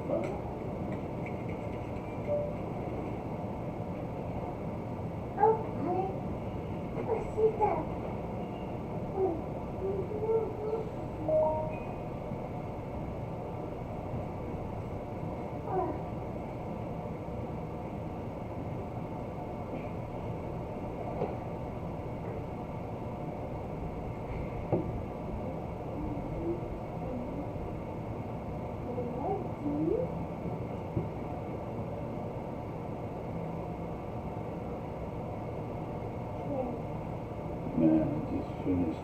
fast. Man, I just finished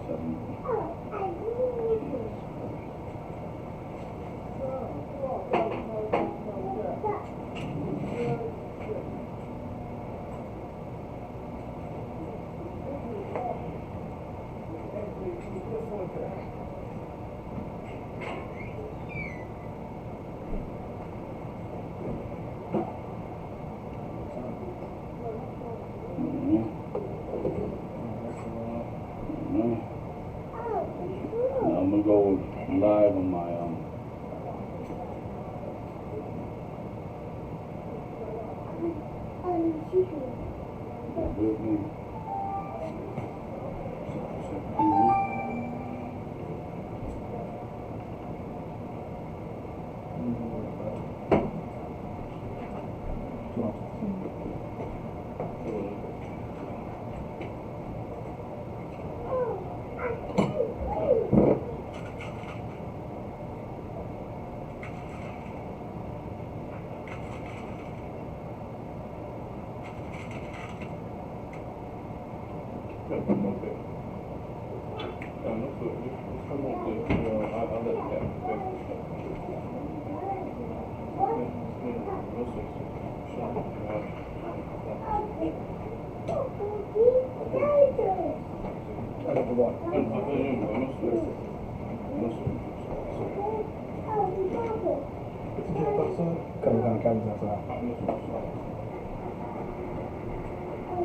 I'm gonna go live on my with me.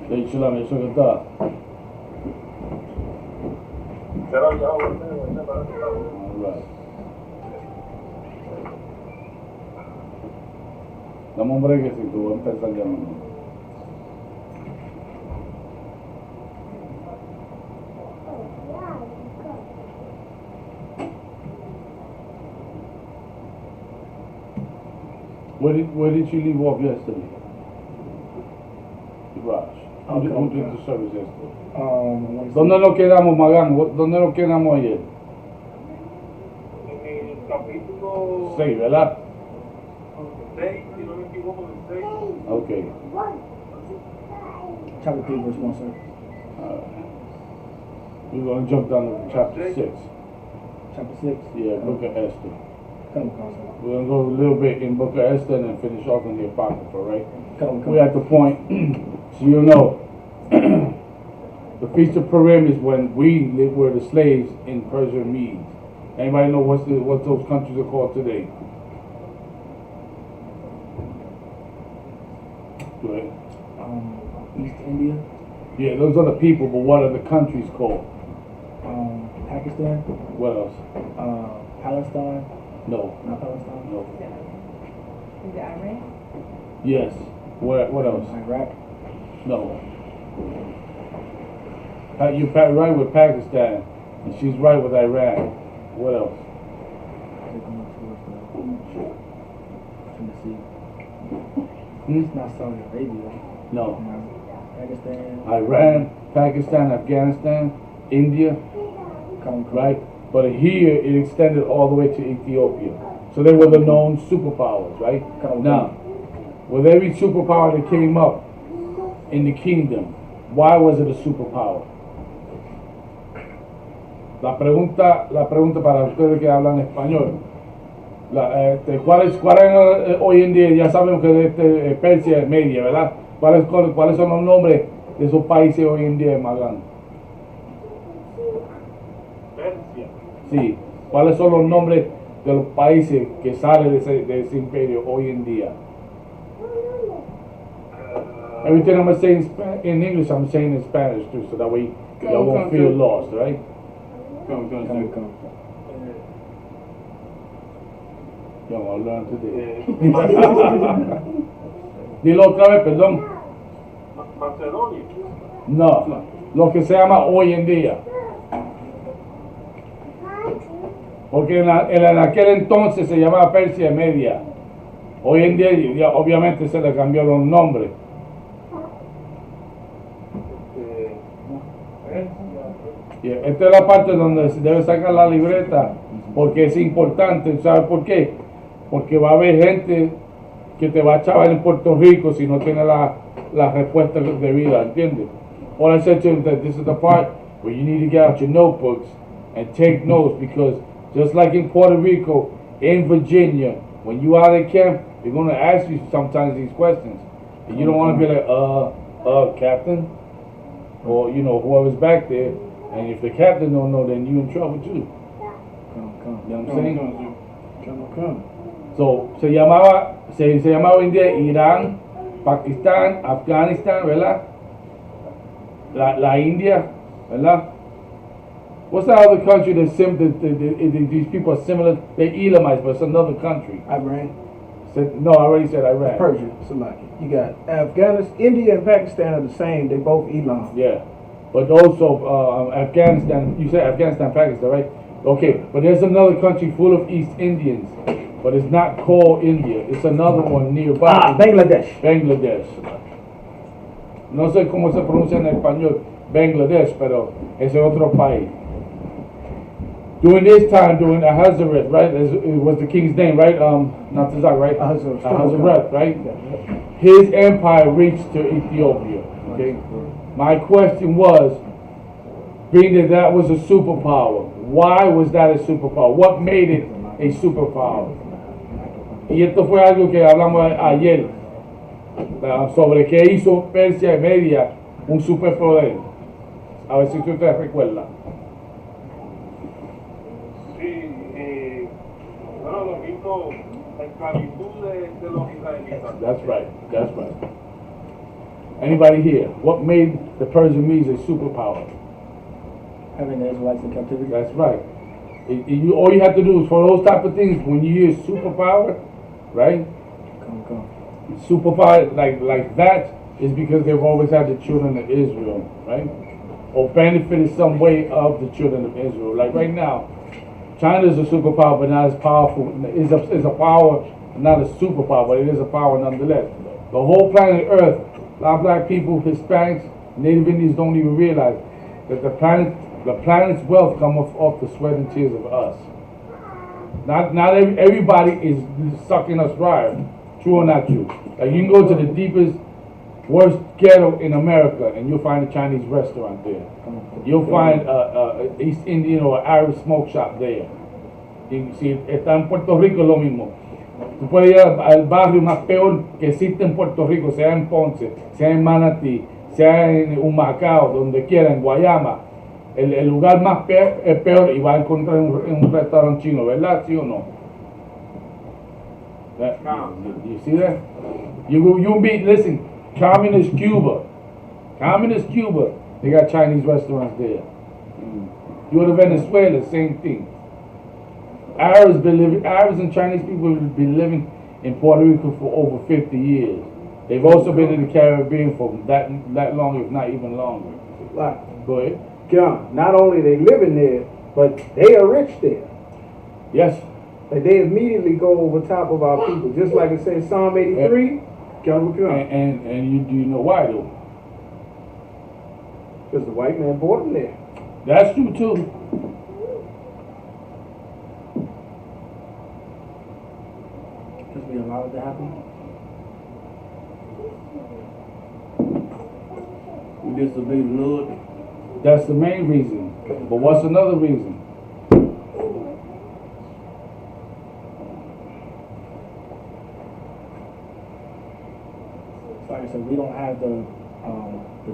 Sei chulame, eso que está. Alright. Dame un brequecito, voy a empezar llamando. Where did you leave off yesterday? Raj. Who did the service yesterday? ¿Dónde nos quedamos, Magán? ¿Dónde nos quedamos ayer? En el capítulo 6, ¿verdad? 6, si no me equivoco, el 6. Okay. Chapter 3, verse 1, sir. We're going to jump down to chapter 6. Chapter 6? Yeah, Book of Esther. Come on, sir. We're going to go a little bit in Book of Esther and then finish off in the Apocrypha, right? Come. We're at the point, so you know, the Feast of Purim is when we were the slaves in Persia and Medes. Anybody know what those countries are called today? Go ahead. East India, Yeah, those are the people, but what are the countries called? Pakistan, What else? Palestine, No. not Palestine, No. Is it Iran? Yes. What else? Iraq, No. You're right with Pakistan, and she's right with Iran. What else? they're going towards the sea. Hmm? It's not Saudi Arabia. No. Pakistan, Iran, Pakistan, Afghanistan, India, come. right? But here it extended all the way to Ethiopia. So they were the known superpowers, right? Now, with every superpower that came up in the kingdom, why was it a superpower? La pregunta para ustedes que hablan español. ¿Cuáles hoy en día? Ya sabemos que Persia es Media, ¿verdad? ¿Cuáles son los nombres de esos países hoy en día, Magán? Persia. Sí. ¿Cuáles son los nombres de los países que salen de ese imperio hoy en día? Everything I'm saying in English, I'm saying in Spanish too, so that way y'all won't feel lost, right? Come. Yo, I'll learn today. Dilo otra vez, perdón. Macedonia. No, lo que se llama hoy en día. Porque en aquel entonces se llamaba Persia Media. Hoy en día ya, obviamente se le cambió los nombres. Y esta es la parte donde se debe sacar la libreta, porque es importante. ¿Sabes por qué? Porque va a haber gente que te va a chavar en Puerto Rico si no tiene la respuesta debida, ¿entiendes? All I said to him that this is the part where you need to get out your notebooks and take notes, because just like in Puerto Rico, in Virginia, when you out at camp, they're going to ask you sometimes these questions. And you don't want to be like, Captain, or, you know, whoever's back there. And if the captain don't know, then you in trouble too. Come. You know what I'm saying? Come. So, se llamaba hoy en día Irán, Pakistán, Afganistán, ¿verdad? La India, ¿verdad? What's the other country that's these people are similar? They're Elamites, but it's another country. Iran. No, I already said Iraq. Persia, Salaki. You got Afghanistan, India and Pakistan are the same. They both Elam. Yeah, but also Afghanistan. You said Afghanistan, Pakistan, right? Okay, but there's another country full of East Indians, but it's not called India. It's another one nearby. Bangladesh. Bangladesh. No sé cómo se pronuncia en español Bangladesh, pero es otro país. During this time, during Ahasuerus, right? It was the king's name, right? Not Tazak, right? Ahasuerus, right? His empire reached to Ethiopia. Okay. My question was, being that was a superpower, why was that a superpower? What made it a superpower? Y esto fue algo que hablamos ayer sobre qué hizo Persia Media un superpoder. A ver si tú te recuerdas. Bueno, lo mismo, la esclavitud de los israelitas. That's right. Anybody here? What made the Persian Medes a superpower? Having the Israelites in captivity. That's right. All you have to do is for those type of things, when you use superpower, right? Come. Superpower like that is because they've always had the children of Israel, right? Or benefited some way of the children of Israel. Like right now, China is a superpower, but not as powerful. Is a power, not a superpower, but it is a power nonetheless. The whole planet Earth, a lot of black people, Hispanics, Native Indians don't even realize that the planet's wealth comes off the sweat and tears of us. Not everybody is sucking us dry. True or not true? Like you can go to the deepest, worst ghetto in America, and you'll find a Chinese restaurant there. You'll find East Indian or Arab smoke shop there. Y si está en Puerto Rico, lo mismo. Tú puedes ir al barrio más peor que existe en Puerto Rico, sea en Ponce, sea en Manatí, sea en Humacao, donde quiera, en Guayama. El lugar más peor y va a encontrar un restaurante chino, ¿verdad? ¿Sí o no? You see that? You meet, listen, communist Cuba, they got Chinese restaurants there. You go to Venezuela, same thing. Arabs and Chinese people have been living in Puerto Rico for over 50 years. They've also been in the Caribbean for that long, if not even longer. Like, Go ahead. John, not only they living there, but they are rich there. Yes. Like they immediately go over top of our people. Just like it says Psalm 83, And you know why though? because the white man brought them there. That's true too. Because we allowed it to happen. We disobey the Lord. That's the main reason. But what's another reason? Like I said, we don't have the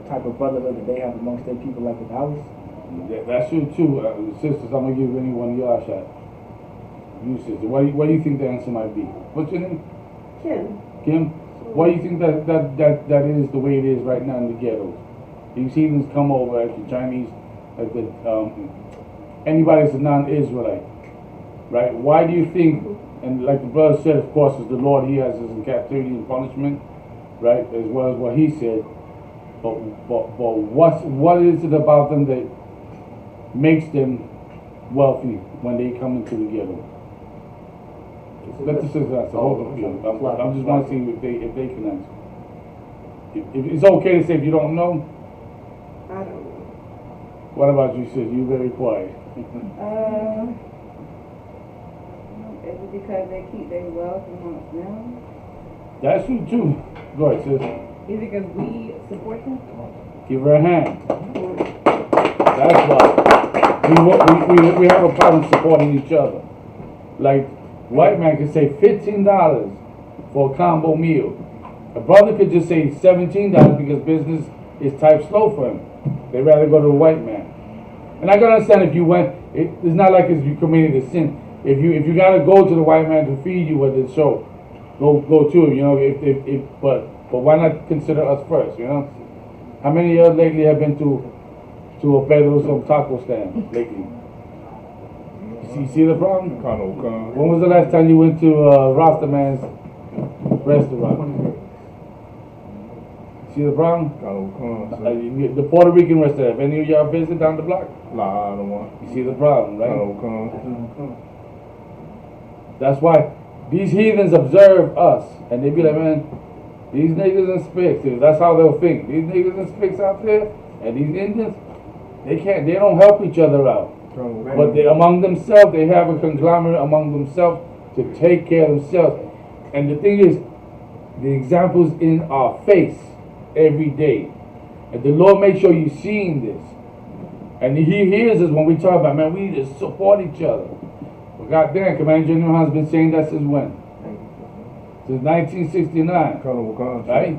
type of brotherhood that they have amongst their people like with ours. That's true too. Sisters, I'm gonna give any one of y'all a shot. You sister, what do you think the answer might be? What's your name? Kim? Why do you think that is the way it is right now in the ghettos? These heathens come over as the Chinese, as the anybody that's a non-Israelite, right? Why do you think and like the brother said, of course, is the Lord. He has us in captivity and punishment, right? As well as what he said. But what is it about them that makes them wealthy when they come into the ghetto? Let's just answer. Hold on. I just want to see if they can answer. If it's okay to say if you don't know. I don't know. What about you, sis? You very quiet. Is it because they keep their wealth amongst them? That's true too. Go ahead, sis. Is it because we support them? Give her a hand. That's why we have a problem supporting each other. Like, white man could say $15 for a combo meal. A brother could just say $17 because business is type slow for him. They'd rather go to a white man. And I can understand if you went, it's not like if you committed a sin. If you gotta go to the white man to feed you with it, so go to him, you know, but why not consider us first, you know? How many of you lately have been to a Pedro's taco stand lately? You see the problem? When was the last time you went to Rasta Man's restaurant? See the problem? The Puerto Rican restaurant. Have any of y'all visit down the block? Nah, I don't want. You see the problem, right? That's why these heathens observe us, and they be like, man, these niggas and spicks. That's how they'll think. These niggas and spicks out there, and these Indians, they don't help each other out. But they, among themselves, they have a conglomerate among themselves to take care of themselves. And the thing is, the example's in our face every day. And the Lord makes sure you're seeing this. And He hears us when we talk about, man, we need to support each other. Well, goddamn, Commander General has been saying that since when? Since 1969. Right?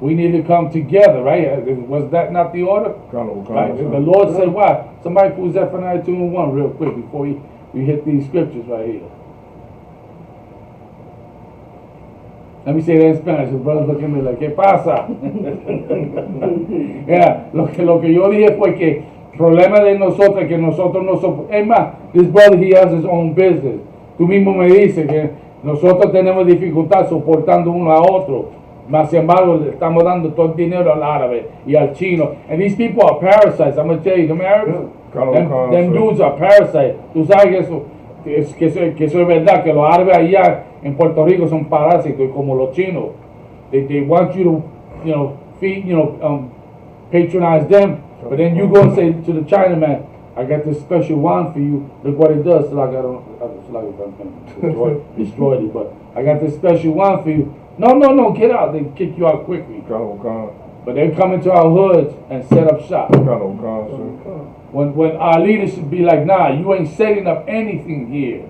We need to come together, right? Was that not the order? Right? The Lord said, why? Somebody pull Zephaniah 2:1 real quick before we hit these scriptures right here. Let me say that in Spanish. His brother's looking at me like, ¿qué pasa? Yeah, lo que yo dije fue que el problema de nosotros es que nosotros no somos. Es más, this brother, he has his own business. Tú mismo me dices que nosotros tenemos dificultad soportando uno a otro. Mas sin embargo, le estamos dando todo el dinero al árabe y al chino. And these people are parasites. I'm going to tell you, them Arabs, them dudes are parasites. Tú sabes que eso es verdad, que los árabes allá en Puerto Rico son parásitos como los chinos. They want you to, feed, patronize them. But then you go and say to the Chinaman, I got this special wand for you. Look what it does. So I destroyed it. But I got this special wand for you. No, get out. They kick you out quickly. But they come into our hoods and set up shop. When our leaders should be like, nah, you ain't setting up anything here.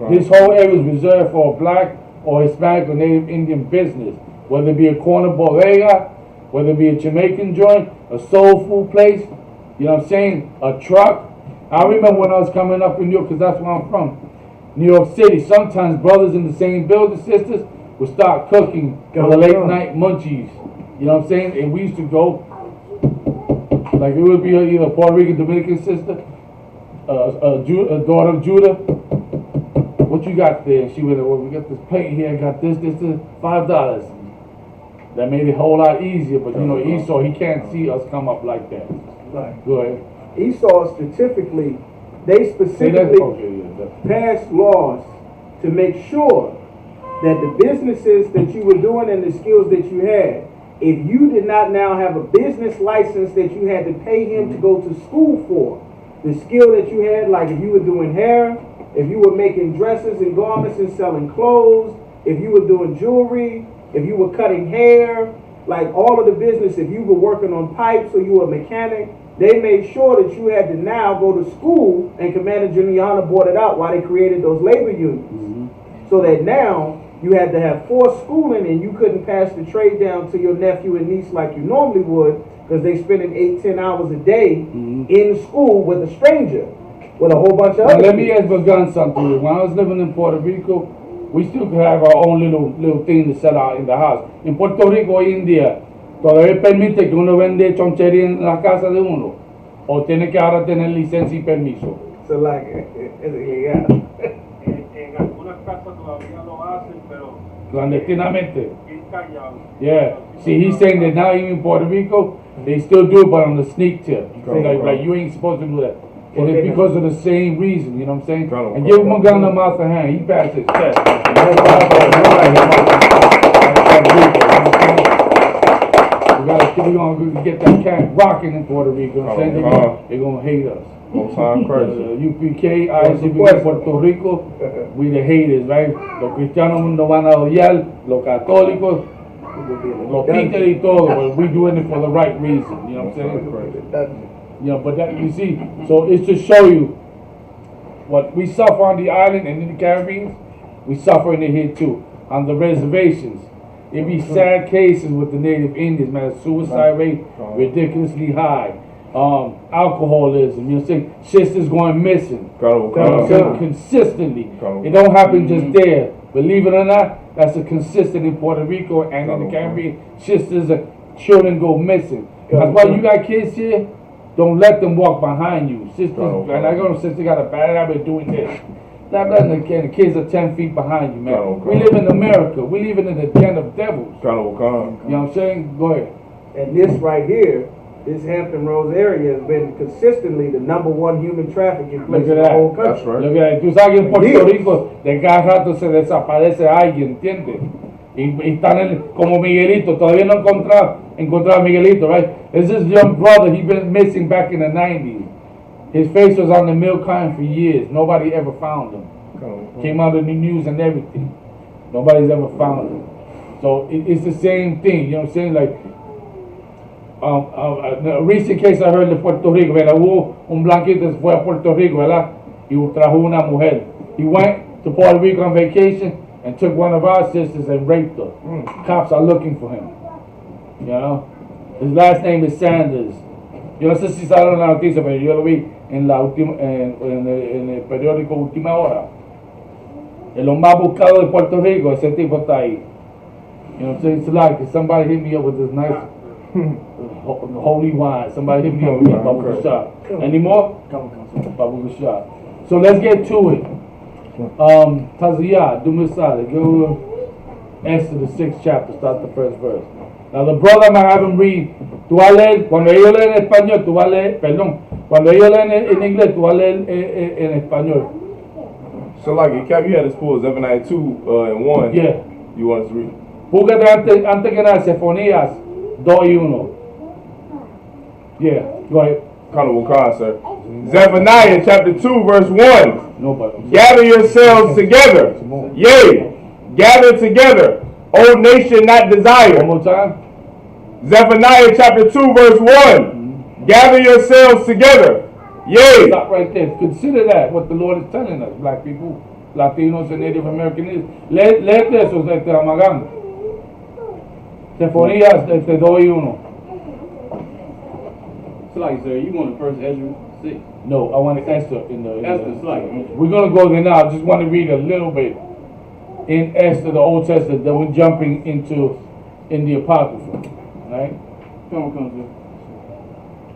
This whole area is reserved for a black or Hispanic or Native Indian business. Whether it be a corner bodega, whether it be a Jamaican joint, a soul food place, you know what I'm saying, a truck. I remember when I was coming up in New York, because that's where I'm from, New York City, sometimes brothers in the same building, sisters, would start cooking for the late night munchies. You know what I'm saying? And we used to go, like it would be either a Puerto Rican Dominican sister, a daughter of Judah. What you got there? And she would, well, we got this plate here, I got this, $5. That made it a whole lot easier, but Esau, he can't see us come up like that. Right. Go ahead. Esau specifically passed laws to make sure that the businesses that you were doing and the skills that you had, if you did not now have a business license that you had to pay him to go to school for, the skill that you had, like if you were doing hair, if you were making dresses and garments and selling clothes, if you were doing jewelry, if you were cutting hair, like all of the business, if you were working on pipes or you were a mechanic, they made sure that you had to now go to school, and Commander Giuliano brought it out while they created those labor unions. So that now you had to have forced schooling, and you couldn't pass the trade down to your nephew and niece like you normally would, because they spending 8-10 hours a day in school with a stranger, with a whole bunch of other Let me ask Bagan something. When I was living in Puerto Rico, we still could have our own little thing to set out in the house. En Puerto Rico hoy en día, todavía permite que uno vende chonchería en la casa de uno, o tiene que ahora tener licencia y permiso. So like, yeah. En algunas casas todavía lo hacen, pero clandestinamente. bien callados. Yeah. See, he's saying that now even in Puerto Rico, they still do it, but on the sneak tip. Like you ain't supposed to do that. And it's because of the same reason, you know what I'm saying? And give him a gun in the mouth and hand. He passed his test. We're gonna get that cat rocking in Puerto Rico. You know what I'm saying? They're gonna hate us. UPK, Isupk, Puerto Rico, we the haters, right? Los cristianos nos van a odiar, los católicos, los títeres y todo, but we doing it for the right reason, you know what I'm saying? You know, but that, you see, so it's to show you what we suffer on the island and in the Caribbean, we suffer in it here too, on the reservations. It be sad cases with the native Indians, man, suicide rate ridiculously high. Alcoholism, you know what I'm saying? Sisters going missing. You know what I'm saying? Consistently. It don't happen just there. Believe it or not, that's a consistent in Puerto Rico and in the Caribbean. Sisters and children go missing. That's why you got kids here, don't let them walk behind you. Sisters, and I go to sister got a bad habit of doing this. Not letting the kids are 10 feet behind you, man. We live in America. We live in the den of devils. You know what I'm saying? Go ahead. And this right here, this Hampton Roads area has been consistently the #1 human trafficking place in the whole country. That's right. Look at that. Tú sabes que en Puerto Rico de cada rato se desaparece alguien, ¿entiendes? Y están como Miguelito, todavía no encontrado a Miguelito, right? There's this young brother, he been missing back in the 90s. His face was on the milk carton for years. Nobody ever found him. Came out in the news and everything. Nobody's ever found him. So it's the same thing, you know what I'm saying? Like, a recent case I heard de Puerto Rico, ¿verdad? Hubo un blanquito que fue a Puerto Rico, ¿verdad? Y trajo una mujer. He went to Puerto Rico on vacation and took one of our sisters and raped her. Cops are looking for him. You know? His last name is Sanders. Yo no sé si saben la noticia, pero yo lo vi en el periódico Última Hora. En lo más buscado de Puerto Rico, ese tipo está ahí. You know what I'm saying? It's like somebody hit me up with this nice holy wine. Somebody hit me up with Babuga shot. Any more? Babuga shot. So let's get to it. Taziyah, do me a solid. Go to Esther, the 6th chapter, start the first verse. Now the brother, I'm going to have him read. Tú vas a leer, cuando ellos leen en español, tú vas a leer, perdón, cuando ellos leen en inglés, tú vas a leer en español. So like, Cap, you had to pull Zephaniah 2 and 1. Yeah. You want us to read? Búscate antes que nada, Sefonías 2 y 1. Yeah, go ahead. Khan, sir. Zephaniah chapter 2, verse 1. Nobody. Gather yourselves together. Yea, gather together, O nation not desired. One more time. Zephaniah chapter 2, verse 1. Gather yourselves together. Yea. Stop right there. Consider that, what the Lord is telling us, black people, Latinos and Native Americans. Léete eso, Amagán. Sefonías 2 y 1. Slight, sir. You want the first Ezra 6? No, I want Esther in the... Esther, slight. We're going to go there now. I just want to read a little bit in Esther, the Old Testament, that we're jumping into in the Apocrypha. Right? Come,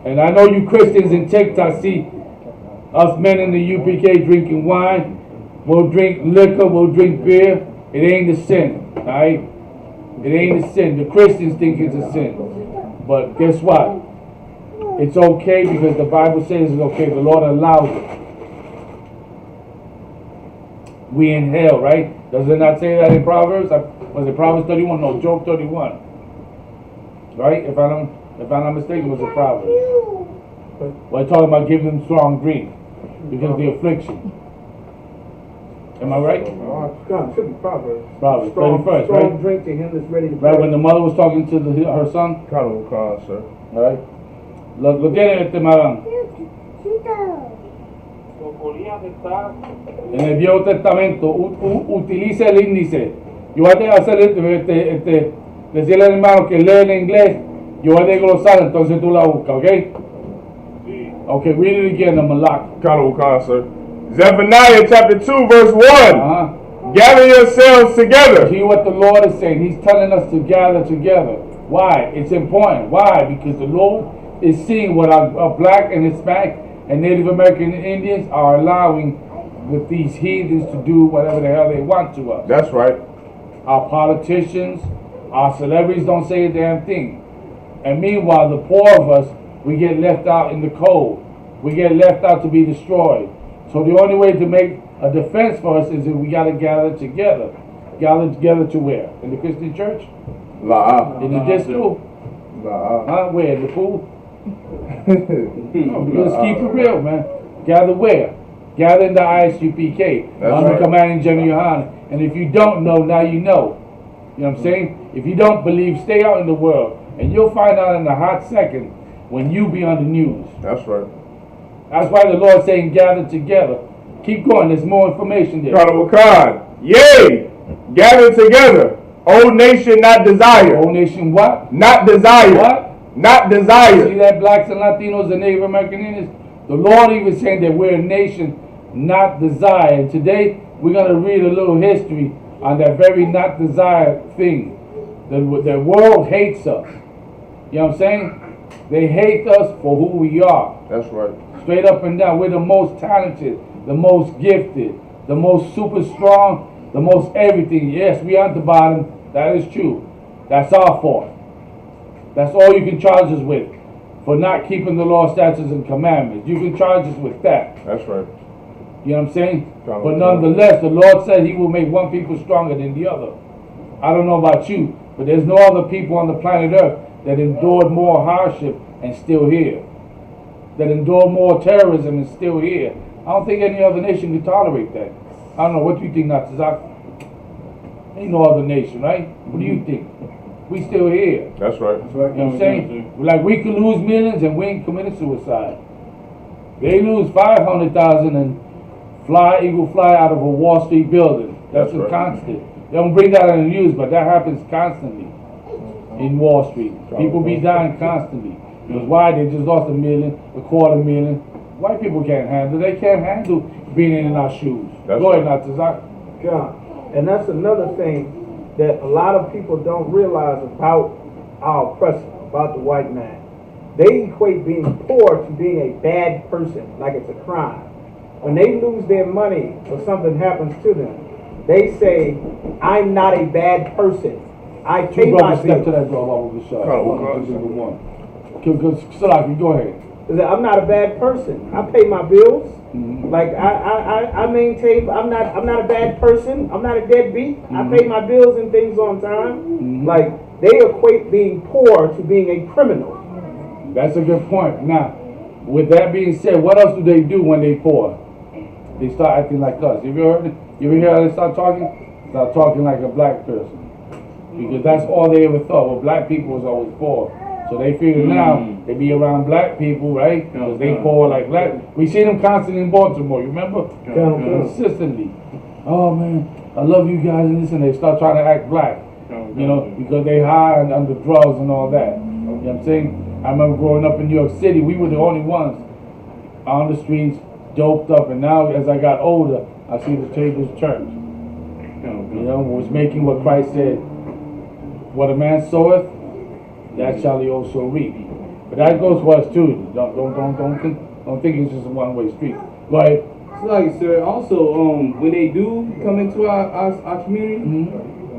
sir. And I know you Christians in TikTok see us men in the UPK drinking wine. We'll drink liquor, we'll drink beer. It ain't a sin, alright? It ain't a sin. The Christians think it's a sin. But guess what? It's okay because the Bible says it's okay. The Lord allows it. We in hell, right? Does it not say that in Proverbs? Was it Proverbs 31? No, Job 31. Right? If I'm not mistaken, was it Proverbs? We're talking about giving them strong drink because of the affliction. Am I right? Should be Proverbs. Proverbs, Strong 31st, strong right? drink to him that's ready to Right when the mother was talking to her son? Khan, sir. All right? Lo tiene Magán. Sofonías está En el Viejo Testamento, utiliza el índice. Yo voy a hacer decirle al hermano que lee en inglés, yo voy a desglosar, entonces tú la buscas, ¿ok? sí. Okay, read it again, I'm locked. Khan, sir. Zephaniah chapter 2, verse 1. Gather yourselves together. Hear what the Lord is saying. He's telling us to gather together. Why? It's important. Why? Because the Lord is seeing what our black and Hispanic and Native American Indians are allowing with these heathens to do whatever the hell they want to us. That's right. Our politicians, our celebrities don't say a damn thing. And meanwhile, the poor of us, we get left out in the cold. We get left out to be destroyed. So the only way to make a defense for us is that we got to gather together. Gather together to where? In the Christian church? La. In the disco? La. Where? The pool? No, let's keep it real, man. Gather where? Gather in the Isupk. That's Under right. commanding General Yohanan. And if you don't know, now you know. You know what I'm saying? If you don't believe, stay out in the world. And you'll find out in a hot second when you be on the news. That's right. That's why the Lord's saying gather together. Keep going. There's more information there. Colonel Wakan. Yea, gather together. O nation not desire. Whole nation what? Not desire. What? Not See desire. that blacks and Latinos and Native American Indians? The Lord even saying that we're a nation not desired. And today we're going to read a little history on that very not desired thing. The world hates us. You know what I'm saying? They hate us for who we are. That's right. Straight up and down. We're the most talented, the most gifted, the most super strong, the most everything. Yes, we are at the bottom. That is true. That's our fault. That's all you can charge us with. For not keeping the law, statutes, and commandments. You can charge us with that. That's right. You know what I'm saying? Colonel But Wakan. nonetheless, the Lord said he will make one people stronger than the other. I don't know about you, but there's no other people on the planet Earth that endured more hardship and still here. That endured more terrorism and still here. I don't think any other nation can tolerate that. I don't know. What do you think, Natazak? Ain't no other nation, right? What do you think? We still here. That's right. You know what I'm saying? Like we could lose millions and we ain't committed suicide. They lose 500,000 and eagle fly out of a Wall Street building. That's That's right. a constant. They don't bring that on the news, but that happens constantly in Wall Street. People be dying constantly. Because why? They just lost $1 million, $250,000. White people can't handle. They can't handle being in our shoes. That's Go ahead, right. Natazak. God. And that's another thing that a lot of people don't realize about our oppressor, about the white man. They equate being poor to being a bad person, like it's a crime. When they lose their money or something happens to them, they say, I'm not a bad person. I pay Two my brothers step to bills. that door while we shot. Colonel One. Salaki, go ahead. They say, I'm not a bad person. I pay my bills. Mhm. Like I maintain. I'm not a bad person. I'm not a deadbeat. I pay my bills and things on time. Like they equate being poor to being a criminal. That's a good point. Now, with that being said, what else do they do when they poor? They start acting like us. You ever heard it? You ever hear how they start talking? Start talking like a black person. Because that's all they ever thought. Well, black people was always poor. So they figure now they be around black people, right? Because they poor like black. We see them constantly in Baltimore, you remember? Consistently. Oh man, I love you guys and this and they start trying to act black. You know, because they high and under drugs and all that. You know what I'm saying? I remember growing up in New York City, we were the only ones on the streets, doped up, and now as I got older, I see the tables turned. You know, was making what Christ said, what a man soweth, that shall he also reap. But that goes for us too. Don't think it's just a one-way street. Go ahead. So like, sir, also, when they do come into our community,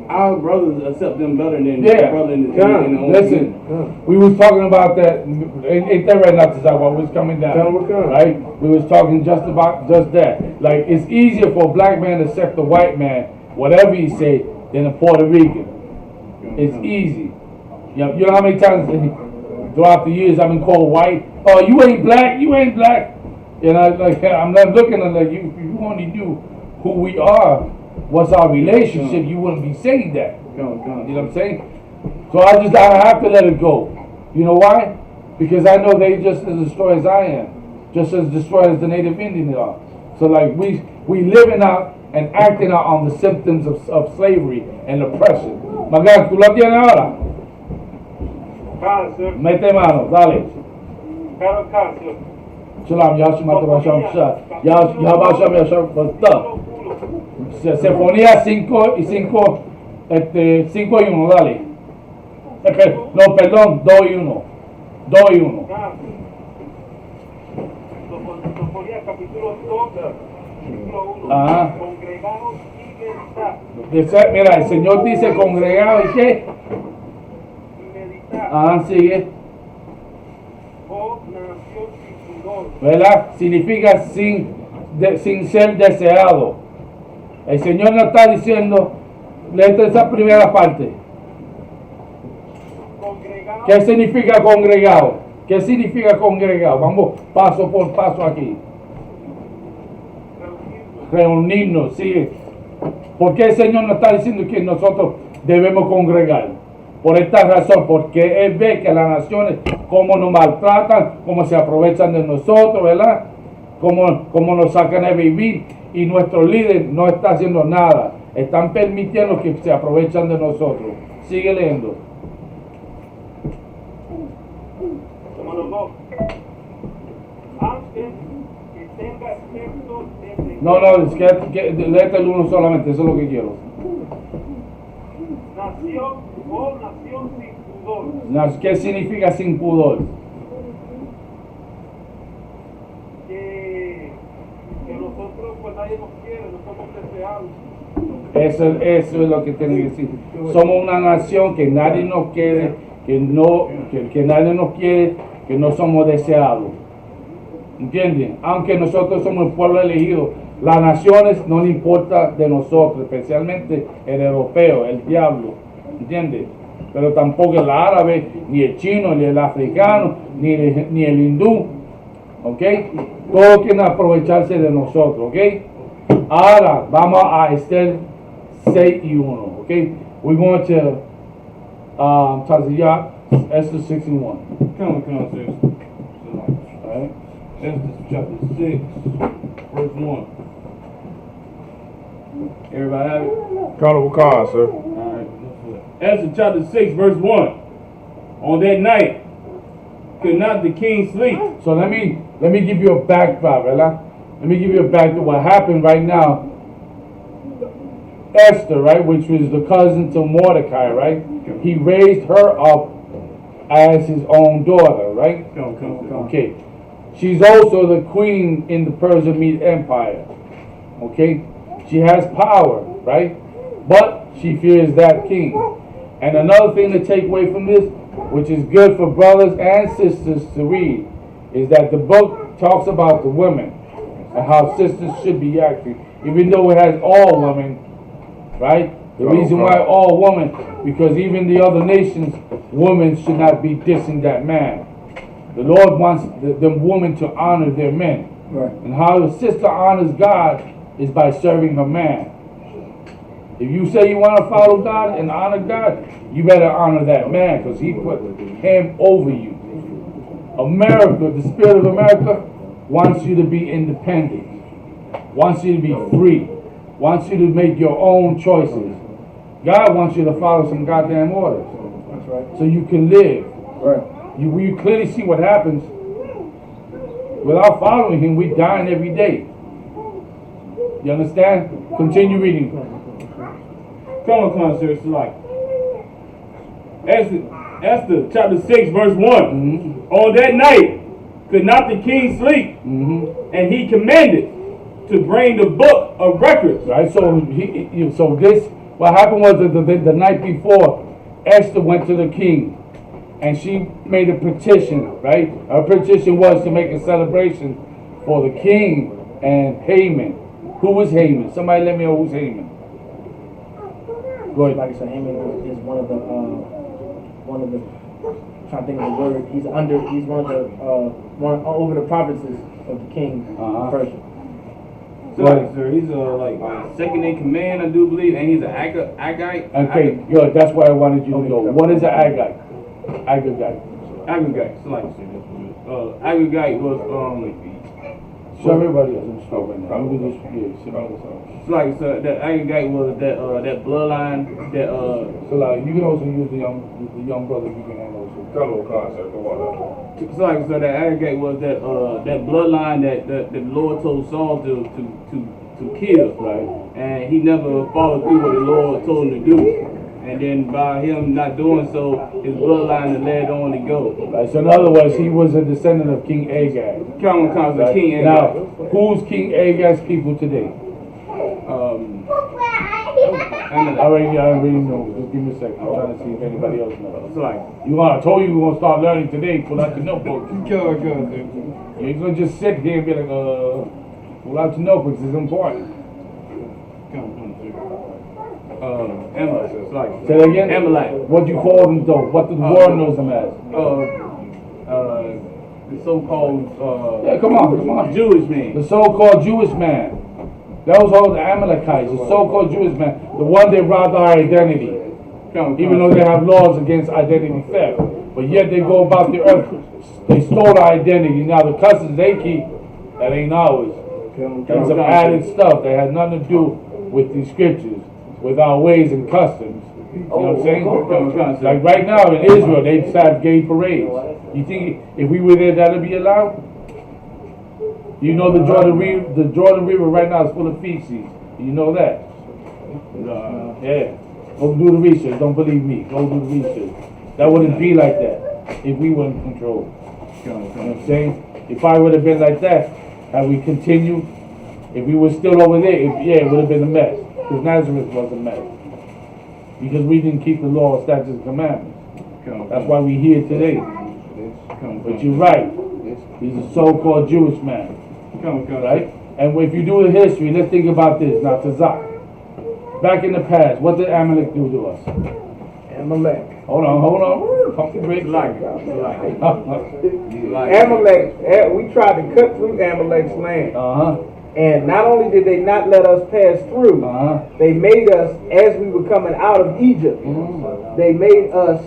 our brothers accept them better than Yeah. the brother in the Listen, we was talking about that. Ain't that right now to talk about what's coming down? Right? We was talking just about just that. Like it's easier for a black man to accept a white man, whatever he say, than a Puerto Rican. It's easy. You know how many times throughout the years I've been called white? Oh, you ain't black. You ain't black. And I'm not looking at like you only knew who we are. What's our relationship? You wouldn't be saying that. You know what I'm saying? So I have to let it go. You know why? Because I know they just as destroyed as I am, just as destroyed as the Native Indians are. So like we living out and acting out on the symptoms of slavery and oppression. Magan, ¿tú la tienes ahora? Cáncer, Mete mano, dale. cada cáncer. Shalom, Yahshua Matavasham Shah. Yahshua Yahshua Basta. Sinfonía 5 y 5, 5 y 1, dale. No, perdón, 2 y 1. 2 y 1. Sofonía capítulo 2, Ajá. congregados y meditar. Mira, el Señor dice congregado y qué. Y meditar. Ajá, sigue. Oh, nación sin pudor. ¿Verdad? Significa sin ser deseado. El Señor nos está diciendo, léete esa primera parte. Congregados. ¿Qué significa congregado? ¿Qué significa congregado? Vamos paso por paso aquí. Reunirnos, sí. ¿Por qué el Señor nos está diciendo que nosotros debemos congregar? Por esta razón, porque Él ve que las naciones, cómo nos maltratan, cómo se aprovechan de nosotros, ¿verdad? Cómo nos sacan de vivir, y nuestro líder no está haciendo nada. Están permitiendo que se aprovechan de nosotros. Sigue leyendo. Número 2. Antes que tenga efecto desde No, es que léete el uno solamente, eso es lo que quiero. nación o nación sin pudor. ¿Qué significa sin pudor? Que nosotros, pues nadie nos quiere, no somos deseados. Eso es lo que tiene que decir. Somos una nación que nadie nos quiere, que nadie nos quiere, que no somos deseados. ¿Entienden? Aunque nosotros somos el pueblo elegido, las naciones no le importa de nosotros, especialmente el europeo, el diablo. ¿Entiendes? Pero tampoco el árabe, ni el chino, ni el africano, ni el hindú. ¿Ok? Todos quieren aprovecharse de nosotros. ¿Ok? Ahora vamos a Esther 6 y 1. ¿Ok? We're going to Taziyat, Esther 6 and 1. Come on, sis. All right? Esther chapter 6, verse 1. Everybody have it? Colonel Khan, sir. All right. Esther chapter 6, verse 1. On that night, could not the king sleep? So let me give you a backdrop, ¿verdad? Let me give you a backdrop. What happened right now, Esther, right, which was the cousin to Mordecai, right? He raised her up as his own daughter, right? Come. Okay. She's also the queen in the Persian Mede Empire. Okay? She has power, right? But she fears that king. And another thing to take away from this, which is good for brothers and sisters to read, is that the book talks about the women and how sisters should be acting, even though it has all women, right? The reason why all women, because even the other nations, women should not be dissing that man. The Lord wants the woman to honor their men. Right. And how a sister honors God is by serving her man. If you say you want to follow God and honor God, you better honor that man, because he put him over you. America, the spirit of America, wants you to be independent, wants you to be free, wants you to make your own choices. God wants you to follow some goddamn orders, That's right. so you can live. Right. You clearly see what happens. Without following him, we're dying every day. You understand? Continue reading. Come on, sis. Like Esther chapter 6, verse 1. Mm-hmm. On that night, could not the king sleep? Mm-hmm. And he commanded to bring the book of records. Right, so this, what happened was the night before, Esther went to the king, and she made a petition, right? Her petition was to make a celebration for the king and Haman. Who was Haman? Somebody let me know who's Haman. Go ahead. Like I said, Haman is one of the trying to think of the word. He's over the provinces of the king of Persia. So, sir, he's like second in command, I do believe, and he's an Agagite. Okay, good. That's where I wanted you to go. What is an Agagite? Agagite. Agagite. So, like, Agagite was Show everybody else. I'm stopping now. I'm gonna just somebody else. So, like, so that Agagite was that bloodline that So like, you can also use the young brother. You can handle also. Colonel Khan, sir. Go on. So that Agagite was that bloodline that the Lord told Saul to kill, Right. and he never followed through what the Lord told him to do, and then by him not doing so, his bloodline is led on to go. Right, so in other words, he was a descendant of King Agag. Comes Right? King Agag. Now, who's King Agag's people today? I already know. Just give me a second. I'm trying to see if anybody else knows. It's like, I told you we were going to start learning today. Pull out your notebook. go. You ain't going to just sit here and be like, pull out your notebooks. It's important. Amalek. It's like, Say that again? Amalek. What do you call them though? What does the world knows them as? The so-called Yeah, come on. Jewish man. The so-called Jewish man. That was all the Amalekites, the so-called Jewish man, the one that robbed our identity. Even though they have laws against identity theft. But yet they go about the earth, they stole our identity. Now the customs they keep, that ain't ours. It's some added stuff that has nothing to do with these scriptures, with our ways and customs. You know what I'm saying? Like right now in Israel, they just have gay parades. You think if we were there, that'd be allowed? You know the Jordan River right now is full of feces. You know that? Yeah. Go do the research. Don't believe me. Go do the research. That wouldn't be like that if we were in control. You know what I'm saying? If I would have been like that, had we continued, if we were still over there, it would have been a mess. Because Nazareth was a mess. Because we didn't keep the law, statutes, and commandments. That's why we're here today. But you're right. He's a so-called Jewish man. Right? And if you do the history, let's think about this. Now, Tazak. Back in the past, what did Amalek do to us? Amalek. Hold on. Pump the brakes. Amalek, we tried to cut through Amalek's land. And not only did they not let us pass through, they made us, as we were coming out of Egypt, they made us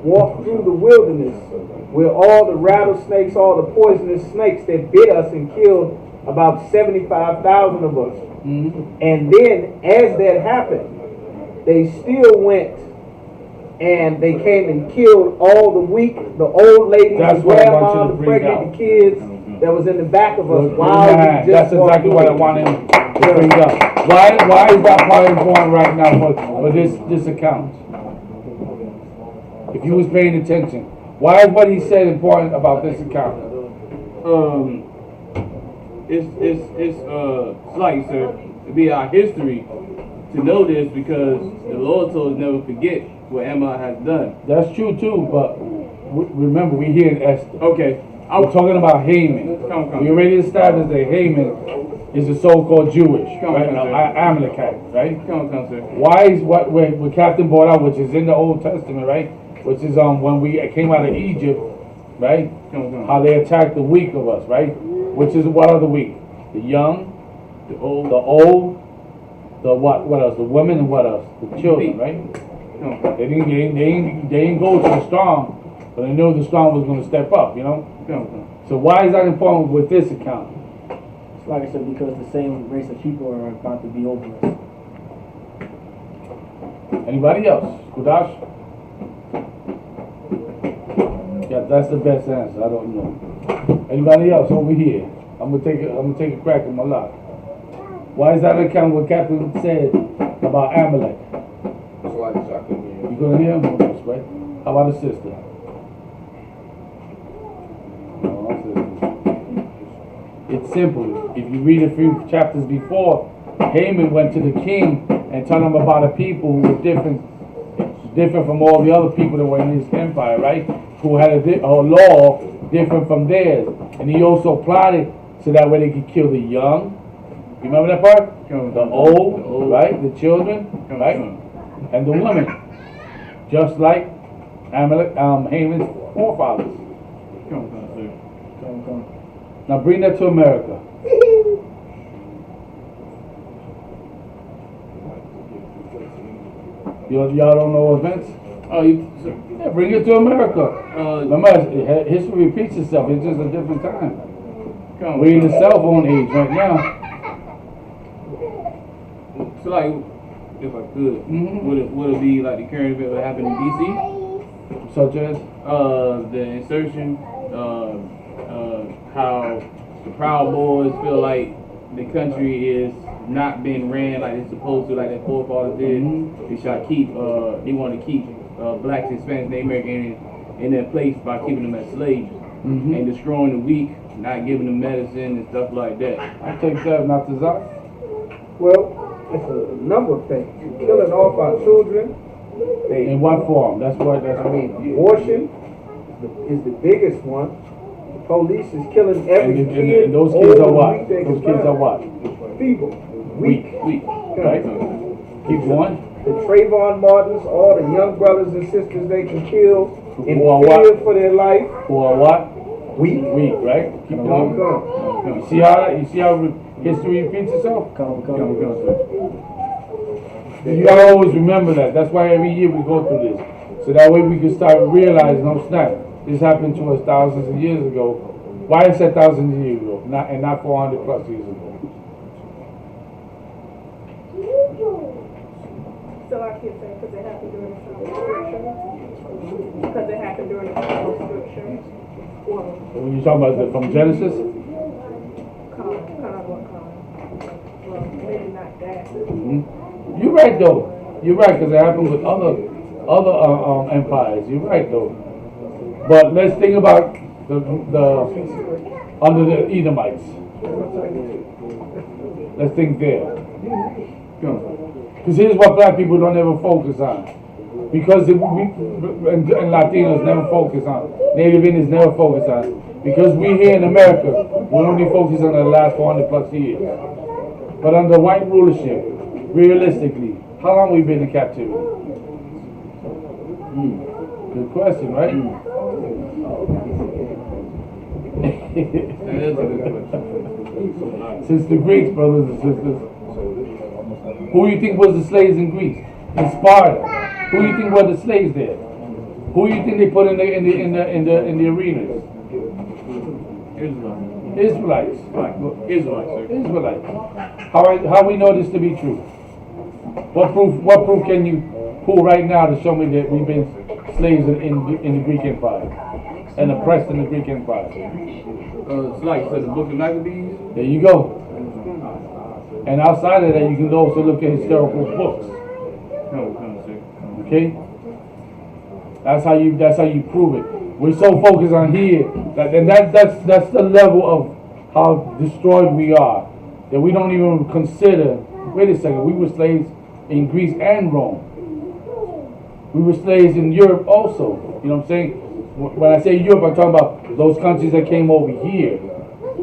walk through the wilderness where all the rattlesnakes, all the poisonous snakes that bit us and killed about 75,000 of us. And then, as that happened, they still went and they came and killed all the weak, the old ladies, the grandma, the pregnant, the kids that was in the back of us. That's exactly what I wanted to bring up. Why is that part important right now for this account? If you was paying attention, why is what he said important about this account? It's like, sir, to be our history to know this, because the Lord told us never forget what Emma has done. That's true too, but remember we here in Esther. Okay. We're talking about Haman. We already established that Haman is a so-called Jewish, right? Amalekite, right? Sir. Why is what Captain brought out, which is in the Old Testament, right? Which is when we came out of Egypt, right? How they attacked the weak of us, right? Which is what are the weak? The young, the old, the what else? The women and what else? The children, right? They didn't go to the strong, but they knew the strong was going to step up, you know? So why is that important with this account? It's like I said, because the same race of people are about to be over us. Anybody else? Kudash? Yeah, that's the best answer. I don't know. Anybody else over here? I'm gonna take a crack at my lot. Why is that account what Captain said about Amalek? You gonna hear him? Right? How about the sister? It's simple. If you read a few chapters before, Haman went to the king and told him about a people who were different from all the other people that were in his empire, right? Who had a law different from theirs. And he also plotted so that way they could kill the young. You remember that part? The old, right? The children, right? And the women. Just like Haman's forefathers. Now bring that to America. Y'all don't know events? Yeah, bring it to America. Remember, history repeats itself. It's just a different time. We're in the cell phone age right now. So, like, if I could, would it be like the current event that happened in DC? Such as? The insertion, how the Proud Boys feel like the country is not being ran like it's supposed to, like their forefathers did. They shall keep. They want to keep blacks, Hispanics, Native Americans in their place by keeping them as slaves and destroying the weak, not giving them medicine and stuff like that. I take that, not to Zach. Well, it's a number of things. Killing off our children. In what form? That's what. That's I mean, abortion is the biggest one. The police is killing every kid. And those kids are old, what? weak they Those can kids are find. what? Feeble, weak. Right? Keep going. The Trayvon Martins, all the young brothers and sisters they can kill in Who are fear what? for their life. Who are what? Weak. Weak, right? Keep going. Come. You see how history repeats itself? You gotta always remember that. That's why every year we go through this. So that way we can start realizing, no snap, this happened to us thousands of years ago. Why I said thousands of years ago, not 400 plus years ago? So I keep saying because it happened during the time of scripture. Because it happened during the time of scripture. Well, When you talk about from Genesis, kind of what kind. Well, maybe not that. you're right though. You're right because it happened with other empires. You're right though. But let's think about the under the Edomites. Let's think there. Because here's what black people don't ever focus on. Because and Latinos never focus on. Native Indians never focus on. Because we here in America, we only focus on the last 400 plus years. But under white rulership, realistically, how long we been in captivity? Good question, right? Since the Greeks, brothers and sisters. Who do you think was the slaves in Greece? In Sparta. Who do you think were the slaves there? Who do you think they put in the arenas? Israelites. Israelites. How we know this to be true? What proof can you pull right now to show me that we've been slaves in the Greek Empire and oppressed in the Greek Empire? It's like the Book of Maccabees. There you go. And outside of that, you can also look at historical books. Okay, that's how you prove it. We're so focused on here that's the level of how destroyed we are that we don't even consider. Wait a second, we were slaves in Greece and Rome. We were slaves in Europe also. You know what I'm saying? When I say Europe, I'm talking about those countries that came over here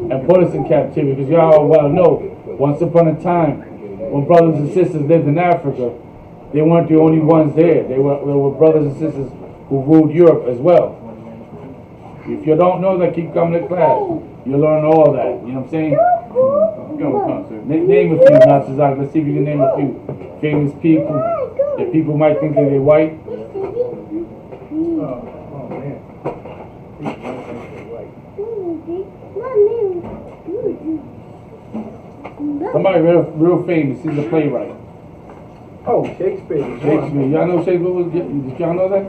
and put us in captivity. Because y'all well know, once upon a time, when brothers and sisters lived in Africa, they weren't the only ones there. There were brothers and sisters who ruled Europe as well. If you don't know that, keep coming to class. You'll learn all that. You know what I'm saying? Name a few, not Zach. Let's see if you can name a few famous people that people might think that they're white. Somebody real famous. He's a playwright. Oh, Shakespeare. Shakespeare. Y'all know Shakespeare was? Did y'all know that?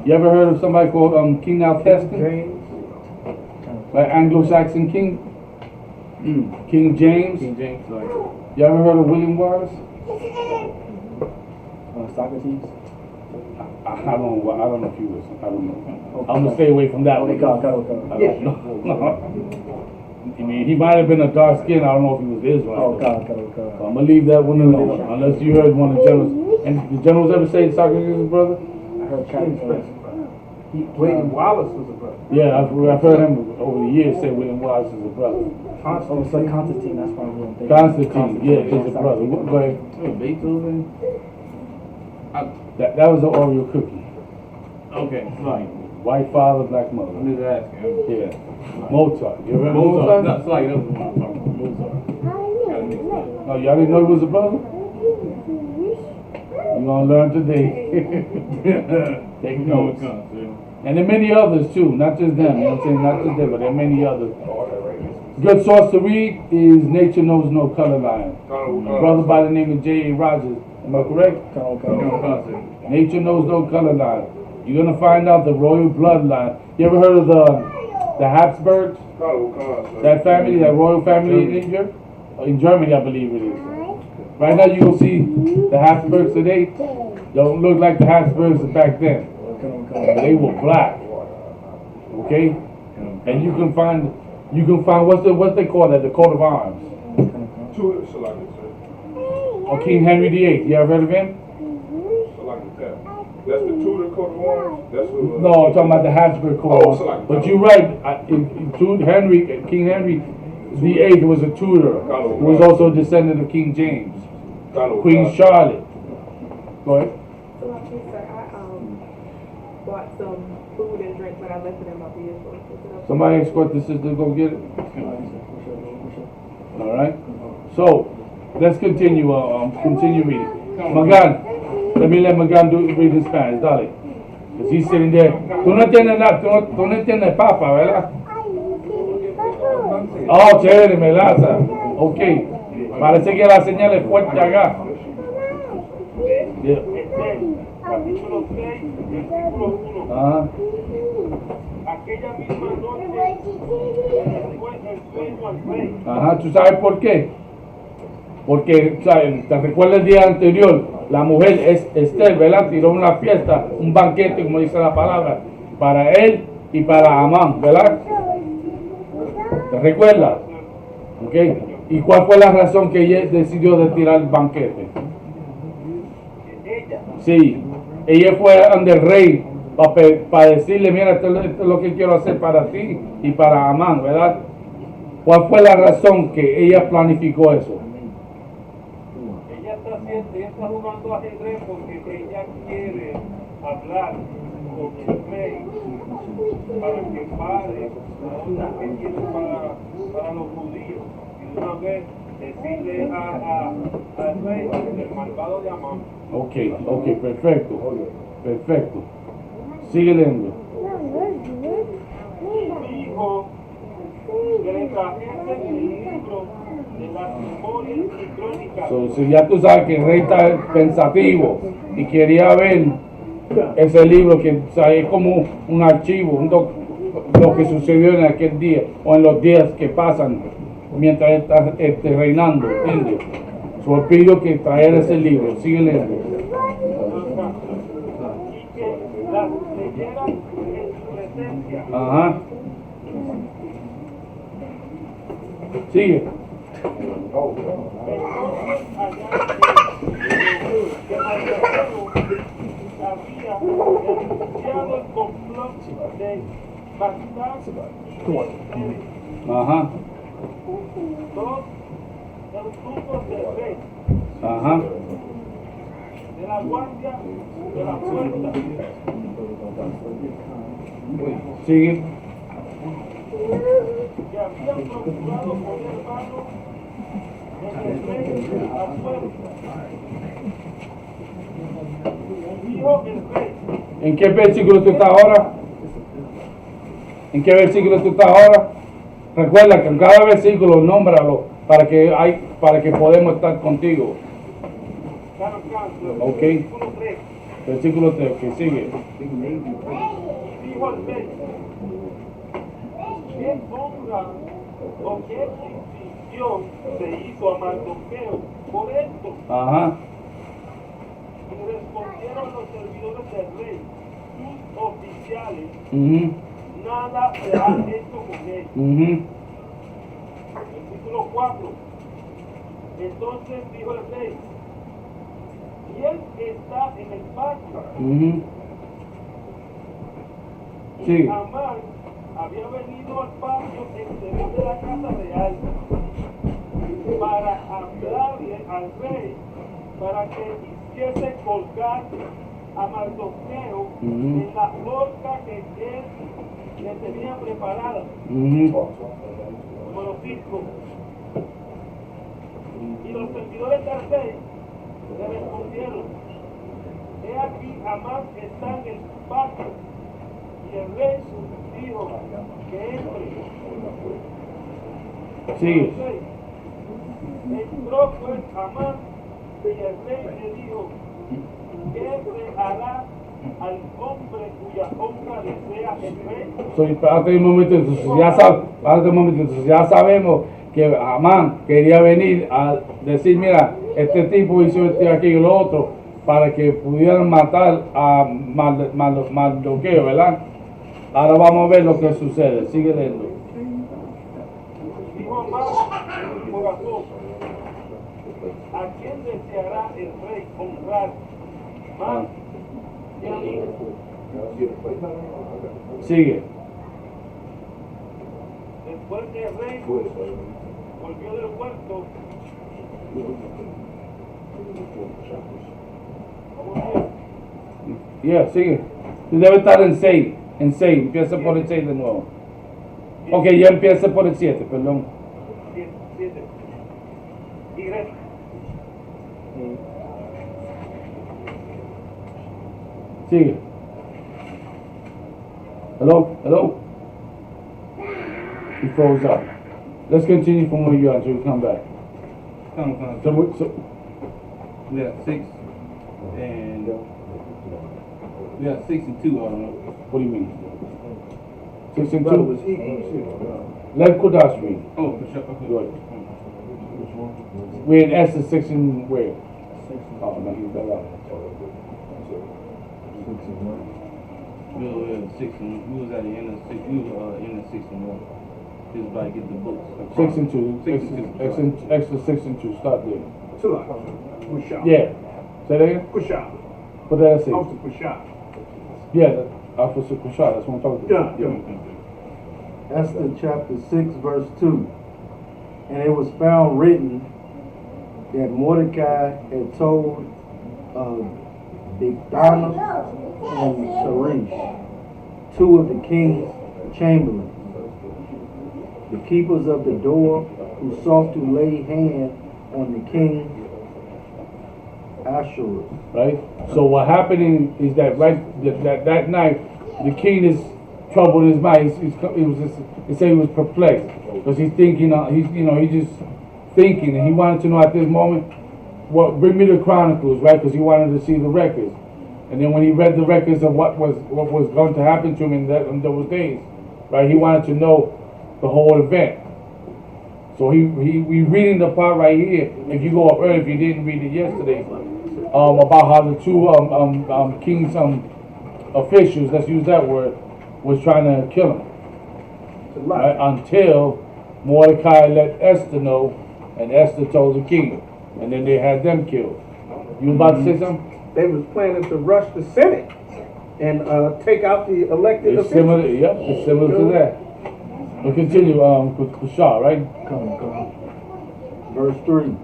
You ever heard of somebody called King Alcestis? James. Like Anglo-Saxon king? King James. King James, like. You ever heard of William Wallace? Socrates. I don't know if he was. I don't know. I'm gonna stay away from that one. Go. I don't know. I mean, he might have been a dark skin. I don't know if he was Israelite. I'm gonna leave that one alone, unless you heard one of the generals. And the generals ever say Socrates is his brother? I heard Captain. William Wallace was a brother. Yeah, I've heard him over the years say William Wallace is a brother. Constantine, that's why we don't think. Constantine, yeah, he's a brother. Go ahead. Beethoven. That was an Oreo cookie. Okay, like. White father, black mother. I'm just asking. Yeah. Mozart. You ever heard of Mozart? Mozart? That's like that was what I'm talking about. Mozart. Gotta mix that. No, y'all didn't know he was a brother? You're gonna learn today. Take notes. And there are many others too, not just them, you know what I'm saying? Not just them, but there are many others. Good source to read is Nature Knows No Color Line. A brother by the name of J.A. Rogers. Am I correct? Nature Knows No Color Line. You're gonna find out the royal bloodline. You ever heard of the Habsburgs? That family, that royal family in Egypt? in Germany, I believe it is. Right now, you will see the Habsburgs today don't look like the Habsburgs back then. They were black. Okay, and you can find what they call it, the coat of arms. Tudor Salami, sir. Or King Henry VIII. You ever heard of him? Salami, that. That's the Tudor coat of arms? That's what, No, I'm talking about the Habsburg coat of Oh, arms. But you're right. King Henry VIII was a Tudor. He was also a descendant of King James. Queen Charlotte. Go ahead. So, like you said, I bought some food and drink, but I left it in my vehicle. Somebody escort the sister to go get it. All right. So let's continue. Continue reading. Magan, let me let Magan read in Spanish, dale. Because he's sitting there. Tú no entiendes papa, ¿verdad? Oh, chévere, melaza. Ok. Parece que la señal es fuerte acá. Yeah. Capítulo 6, versículo 1. Ajá. Aquella misma noche fue el sueño al rey. Ajá, ¿tú sabes por qué? Porque, ¿sabes? ¿Te recuerdas el día anterior? La mujer Esther, ¿verdad? Tiró una fiesta, un banquete, como dice la palabra, para él y para Amán, ¿verdad? ¿Te recuerdas? ¿Ok? ¿Y cuál fue la razón que ella decidió de tirar el banquete? Sí, ella fue ante el rey para decirle, mira, esto es lo que quiero hacer para ti y para Amán, ¿verdad? ¿Cuál fue la razón que ella planificó eso? Ella está jugando ajedrez porque ella quiere hablar con el rey para que pare la onda que tiene para los judíos y de una vez decirle al rey el malvado de Amán. Ok, perfecto, perfecto. Sigue leyendo. Dijo que le trajese el libro de las memorias y crónicas. So, ya tú sabes que el rey está pensativo y quería ver ese libro que, o sea, es como un archivo, lo que sucedió en aquel día o en los días que pasan mientras está reinando, ¿entiendes? So, pidió que trajera ese libro. Sigue leyendo. Y que las leyeran en su presencia. Ajá. Sigue. Entonces allá que Mardoqueo había denunciado el complot de Bagdad y Esther, Ajá. dos eunucos del rey, Ajá. de la guardia de la puerta, Sigue. que habían procurado poner mano en el rey a fuerza. Dijo el rey, ¿En qué versículo tú estás ahora? ¿En qué versículo tú estás ahora? Recuerda que en cada versículo nómbralo para que podamos estar contigo. Ok. versículo 3, Versículo 3, que sigue. y dijo el rey, ¿qué honra o qué distinción se hizo a Mardoqueo por esto? Ajá. Y respondieron los servidores del rey, sus oficiales, Mhm. nada se ha hecho con él. Versículo 4. Entonces dijo el rey, ¿quién está en el patio? Sí. Amán había venido al patio exterior de la casa real para hablarle al rey para que hiciese colgar a Mardoqueo en la horca que él le tenía preparada. Número 5. Y los servidores del rey le respondieron, he aquí Amán está en el patio. Y el rey dijo que entre. Sí. Entró pues Amán y el rey le dijo, ¿qué se hará al hombre cuya honra desea el rey? Espérate un momento, entonces ya sabemos que Amán quería venir a decir, mira, este tipo hizo esto y aquello y lo otro, para que pudieran matar a Mardoqueo, ¿verdad? Ahora vamos a ver lo que sucede. Sigue leyendo. Dijo Amán en su corazón, ¿a quién deseará el rey honrar más que a mí? Sigue. Después que el rey volvió del huerto, Yeah, sigue. Tú debes estar en 6. En 6. Empieza por el 6 de nuevo. Ok, ya empieza por el 7, perdón. 7. Y rey, Sigue. Hello? Hello? He froze up. Let's continue from where you are until we come back. Come. So, We got 6 and we got 6 and 2 on them. what do you mean? 6 and Brother 2? was eating too. Let Kudash read. Oh, for sure. Okay. Go ahead. We're in Esther 6 and where? Oh, no, he's that out. We were at 6 and we was at the end of 6. We were in the 6 and 1. Just like get the books. 6 and 2. 6 and 2. Extra 6 and 2. Start there. Push out. Yeah. Say that again? Push out. What did I say? Also push out. Yeah, Officer Kushar, that's what I'm talking about. Yeah. Esther chapter 6 verse 2. And it was found written that Mordecai had told Bigthana and Teresh, two of the king's chamberlains, the keepers of the door, who sought to lay hand on the king Ashurus. Right? So what happening is that that night, the king is troubled in his mind. He said he was perplexed because he's thinking, he's just thinking, and he wanted to know at this moment, bring me the chronicles, right? Because he wanted to see the records. And then when he read the records of what was going to happen to him in those days, right? He wanted to know the whole event. So we reading the part right here. If you go up early, if you didn't read it yesterday, about how the two king's officials, let's use that word, was trying to kill him. Right? Until Mordecai let Esther know, and Esther told the king, and then they had them killed. You about to say something? They was planning to rush the Senate and take out the elected It's officials. similar, yep, it's similar to that. We'll continue with Kushar, right? Come. Verse 3.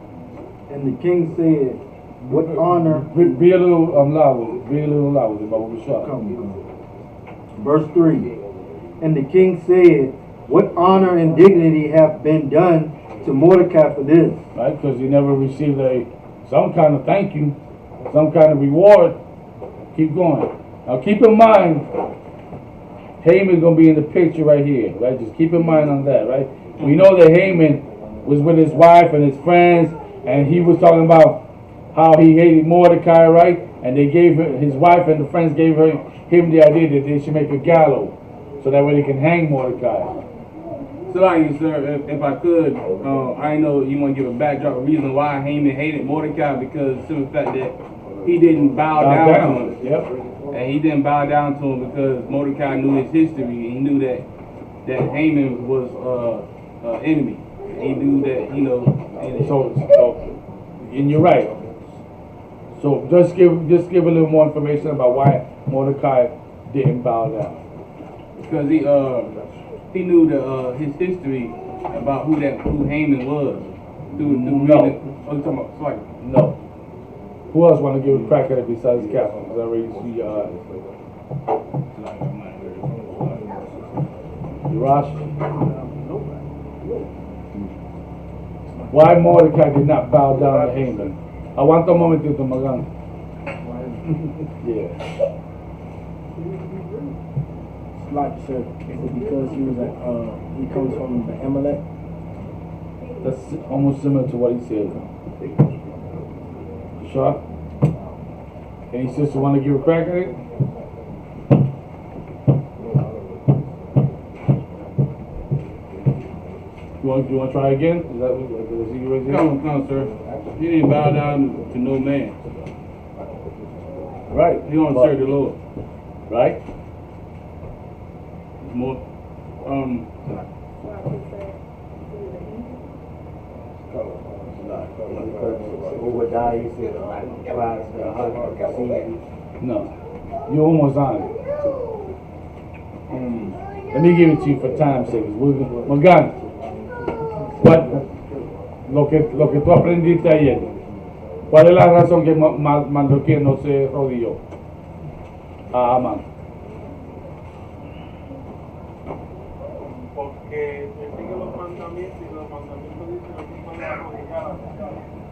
And the king said, what honor... Be a little loud with it. Be a little loud with it, but Kushar. Come. Verse 3. And the king said, what honor and dignity have been done to Mordecai for this? Right, because he never received some kind of thank you, some kind of reward. Keep going. Now keep in mind, Haman's going to be in the picture right here, right? Just keep in mind on that, right? We know that Haman was with his wife and his friends, and he was talking about how he hated Mordecai, right? And they gave his wife and the friends gave him the idea that they should make a gallows, so that way they can hang Mordecai. So, like you, sir, if I could, I know you want to give a backdrop, a reason why Haman hated Mordecai, because of the fact that he didn't bow down to him. Yep. And he didn't bow down to him because Mordecai knew his history. He knew that Haman was an enemy. He knew that, And you're right. So just give a little more information about why Mordecai didn't bow down. Because he knew his history about who Haman was. No. Who else want to give a crack at it besides Captain? Because I already see your eyes. Urash? Why Mordecai did not bow down to Haman? Aguanta un momentito, Magan. Yeah. Like you said, is it because he comes from the Amalek? That's almost similar to what he said. Sure? Any sister want to give a crack at it? You want to try again? Is that what you raised it? No, sir. He didn't bow down to no man. Right. He don't serve the Lord. Right? More, Obadiah, he said, cries the heart of the sea. No. You're almost on it. Let me give it to you for time's sake. Morgan, lo que tú aprendiste ayer, ¿cuál es la razón que Mardoqueo no se rodilló a Amán? Porque él sigue los mandamientos y los mandamientos dicen que no se arrodillar.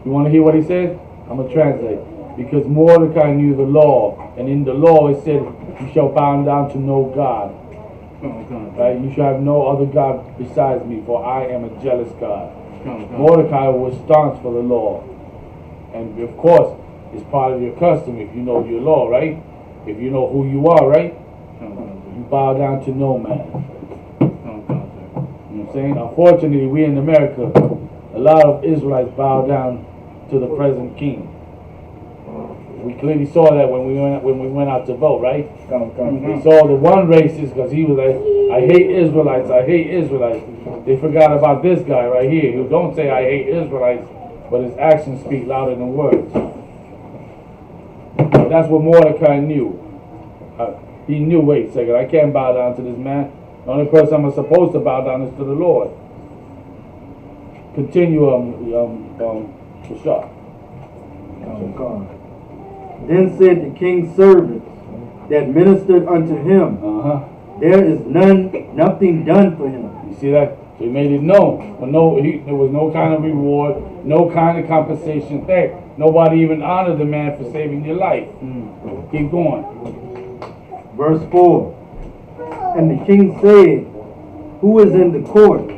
You want to hear what he said? I'm going to translate. Because Mordecai knew the law, and in the law it said, you shall bow down to no God. Right? You shall have no other God besides me, for I am a jealous God. Mordecai was staunch for the law. And of course, it's part of your custom if you know your law, right? If you know who you are, right? You bow down to no man. You know what I'm saying? Unfortunately, we in America, a lot of Israelites bow down to the present king. We clearly saw that when we went out to vote, right? We saw the one racist because he was like, I hate Israelites, I hate Israelites. They forgot about this guy right here who don't say I hate Israelites, but his actions speak louder than words. That's what Mordecai knew. He knew, wait a second, I can't bow down to this man. The only person I'm supposed to bow down is to the Lord. Continue, Shah. Then said the king's servants that ministered unto him, there is nothing done for him. You see that? So he made it known. But there was no kind of reward, no kind of compensation there. Nobody even honored the man for saving your life. Keep going. Verse 4. And the king said, who is in the court?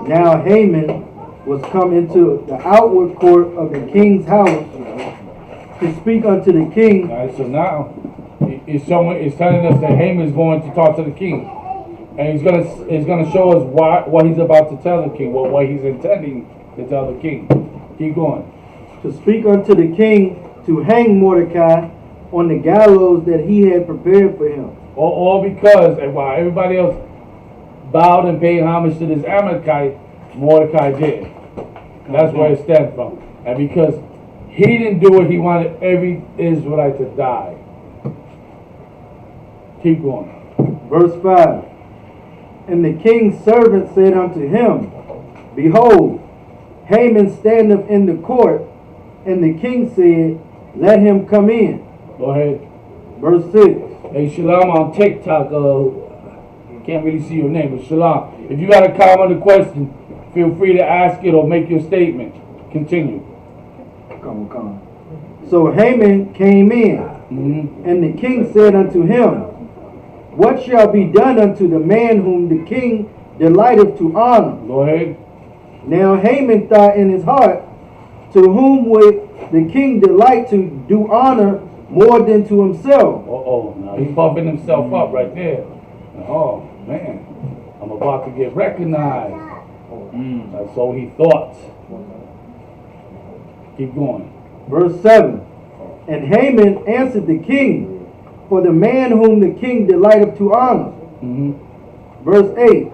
Now Haman was come into the outward court of the king's house to speak unto the king. All right, so now it's telling us that Haman is going to talk to the king, and he's gonna show us what he's about to tell the king, what he's intending to tell the king. Keep going. To speak unto the king to hang Mordecai on the gallows that he had prepared for him. All because while everybody else bowed and paid homage to this Amalekite, Mordecai did. That's where it stems from, and because he didn't do it, he wanted every Israelite to die. Keep going. Verse 5. And the king's servant said unto him, behold, Haman standeth in the court. And the king said, let him come in. Go ahead. Verse 6. Hey, Shalom on TikTok. Can't really see your name, but Shalom. If you got a comment or question, feel free to ask it or make your statement. Continue. Come. So Haman came in, and the king said unto him, what shall be done unto the man whom the king delighteth to honor? Go ahead. Now Haman thought in his heart, to whom would the king delight to do honor more than to himself? Now he's bumping himself up right there. Oh man, I'm about to get recognized. That's so he thought. Keep going. Verse 7. And Haman answered the king, for the man whom the king delighteth to honor. Verse 8.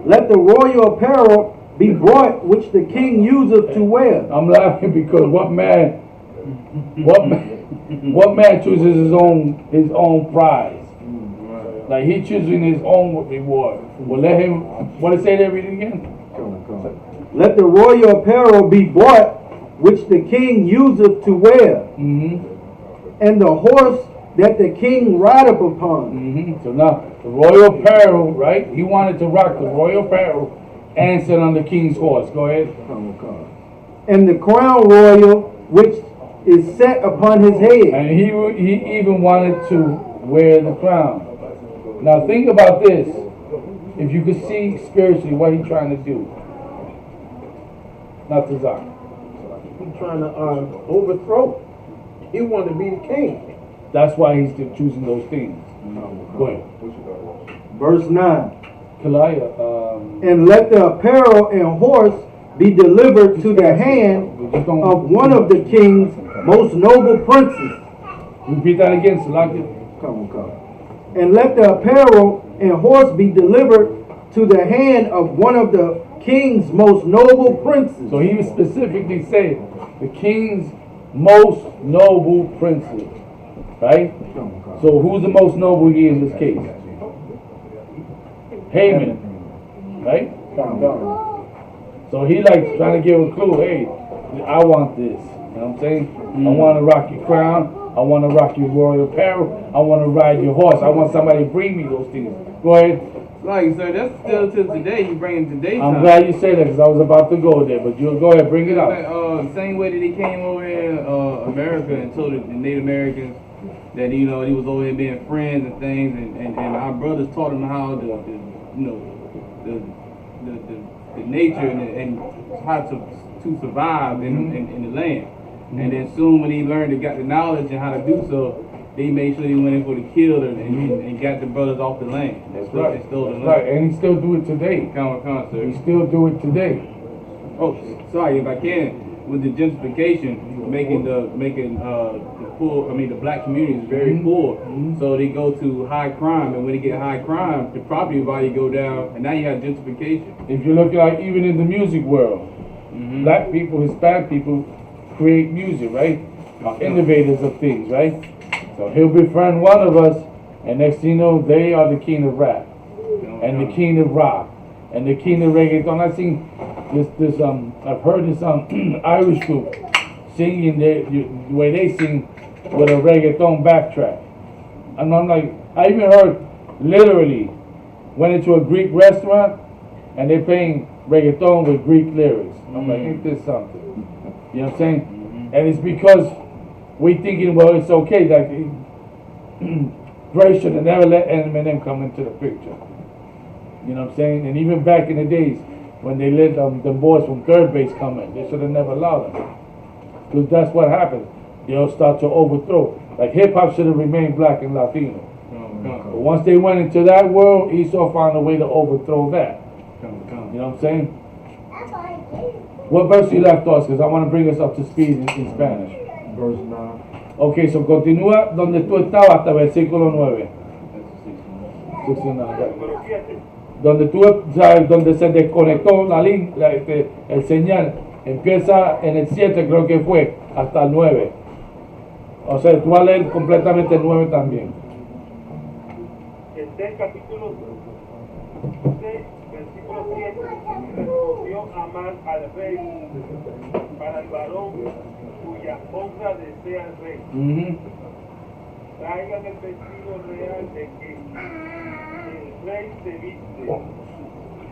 Let the royal apparel be brought which the king useth to wear. I'm laughing because what man chooses his own prize? Like he choosing his own reward. Well, let him. What did it say there? Read it again. Let the royal apparel be bought which the king useth to wear, and the horse that the king rideth upon. So now the royal apparel, right? He wanted to rock the royal apparel and sit on the king's horse. Go ahead. And the crown royal which is set upon his head. And he even wanted to wear the crown. Now think about this. If you could see spiritually what he's trying to do. Not to Zach. He's trying to overthrow. He wanted to be the king. That's why he's choosing those things. Go ahead. Verse 9. And let the apparel and horse be delivered to the hand of one of the king's most noble princes. Repeat that again, Salaki. Come on. And let the apparel and horse be delivered to the hand of one of the king's most noble princes. So he specifically said the king's most noble princes. Right? So who's the most noble here in this case? Haman. Right? So he like trying to give a clue, hey, I want this. You know what I'm saying? I want to rock your crown. I want to rock your royal apparel. I want to ride your horse. I want somebody to bring me those things. Go ahead. Like, sir, that's still to today. You bring it today. I'm glad you said that because I was about to go there. But you go ahead, bring it up. Like, same way that he came over here, America, and told the Native Americans that he was over here being friends and things, and our brothers taught him how the nature and how to survive in the land. And then soon when he learned and got the knowledge and how to do so, they made sure he went in for the kill and got the brothers off the land. That's right. They stole the land. Right, and he still do it today. Sir. He still do it today. Oh, sorry, if I can, with the gentrification, making the poor, the black community is very poor. So they go to high crime, and when they get high crime, the property value go down, and now you have gentrification. If you look like even in the music world, black people, Hispanic people create music, right? Innovators of things, right? So he'll befriend one of us, and next thing you know, they are the king of rap, and the king of rock, and the king of reggaeton. I've seen I've heard this Irish group singing the way they sing with a reggaeton backtrack. And I'm like, I even heard literally went into a Greek restaurant and they're playing reggaeton with Greek lyrics. I'm like, ain't this something? You know what I'm saying? And it's because we thinking, well, it's okay that Dre should have never let Eminem come into the picture. You know what I'm saying? And even back in the days when they let them boys from third base come in, they should have never allowed them. Because that's what happens. They'll start to overthrow. Like hip hop should have remained black and Latino. But once they went into that world, Esau found a way to overthrow that. You know what I'm saying? What verse you left us? Because I want to bring us up to speed in Spanish. Verse 9. Ok, so continúa donde tú estabas hasta versículo 9. Donde tú sabes, donde se desconectó el señal, empieza en el 7 creo que fue, hasta el 9. O sea, tú vas a leer completamente el 9 también. Este capítulo 6, versículo 7, respondió Amán al rey para el varón cuya honra desea el rey. Traigan el vestido real de que el rey se viste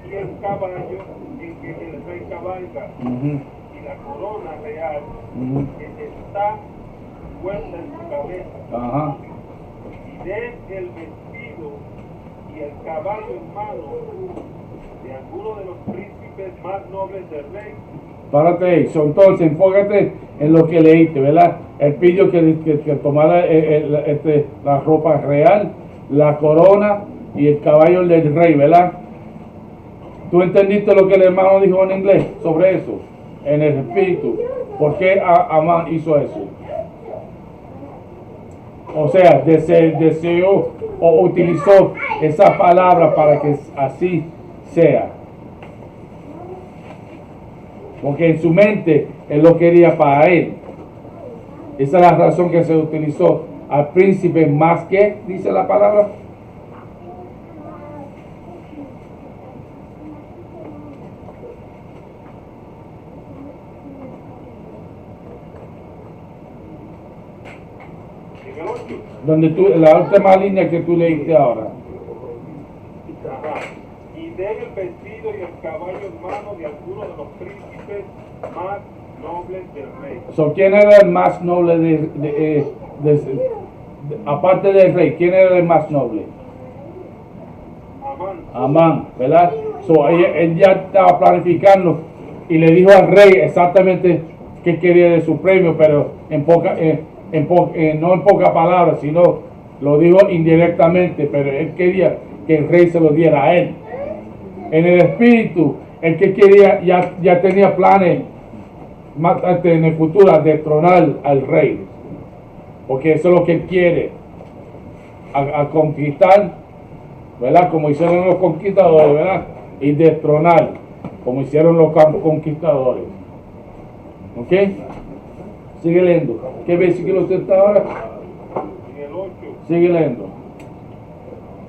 y el caballo en que el rey cabalga y la corona real que está puesta en su cabeza. Y den el vestido y el caballo en mano de alguno de los príncipes más nobles del rey. Párate ahí, entonces enfócate en lo que leíste, ¿verdad? Él pidió que tomara la ropa real, la corona y el caballo del rey, ¿verdad? ¿Tú entendiste lo que el hermano dijo en inglés sobre eso? En el espíritu. ¿Por qué Amán hizo eso? O sea, deseó o utilizó esa palabra para que así sea. Porque en su mente él lo quería para él. Esa es la razón que se utilizó al príncipe más que, dice la palabra. Donde tú, la última línea que tú leíste ahora. Y den el vestido y el caballo en mano de alguno de los príncipes más nobles del rey. So, ¿quién era el más noble aparte del rey? ¿Quién era el más noble? Amán, ¿verdad? So, él ya estaba planificando y le dijo al rey exactamente qué quería de su premio, pero no en pocas palabras, sino lo dijo indirectamente, pero él quería que el rey se lo diera a él. En el espíritu, el que quería, ya tenía planes en el futuro a destronar al rey. Porque eso es lo que él quiere. A conquistar, ¿verdad? Como hicieron los conquistadores, ¿verdad? Y destronar, como hicieron los conquistadores. ¿Ok? Sigue leyendo. ¿Qué versículo usted está ahora? En el 8. Sigue leyendo.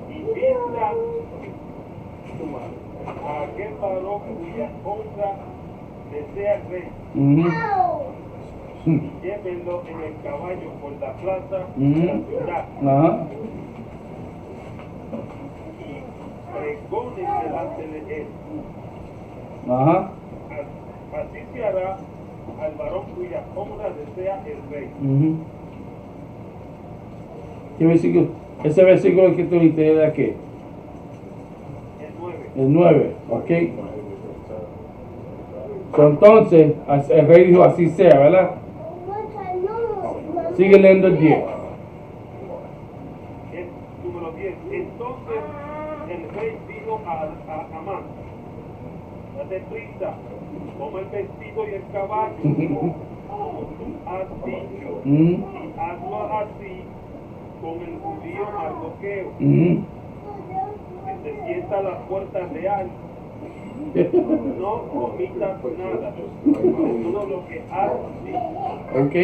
Y vista a aquel varón cuya honra desea el rey. Llévenlo en el caballo por la plaza de la ciudad. Ajá. Y pregonen delante de él. Ajá. Así se hará al varón cuya honra desea el rey. ¿Qué versículo? Ese versículo que tú leíste era qué? El 9. El 9, ¿ok? So, entonces, el rey dijo así sea, ¿verdad? Sigue leyendo el 10. Número 10. Entonces el rey dijo a Amán: date prisa, toma el vestido y el caballo, como tú has dicho, y hazlo así con el judío Mardoqueo, que se sienta a las puertas reales. No omitas nada de todo lo que has dicho. Ok.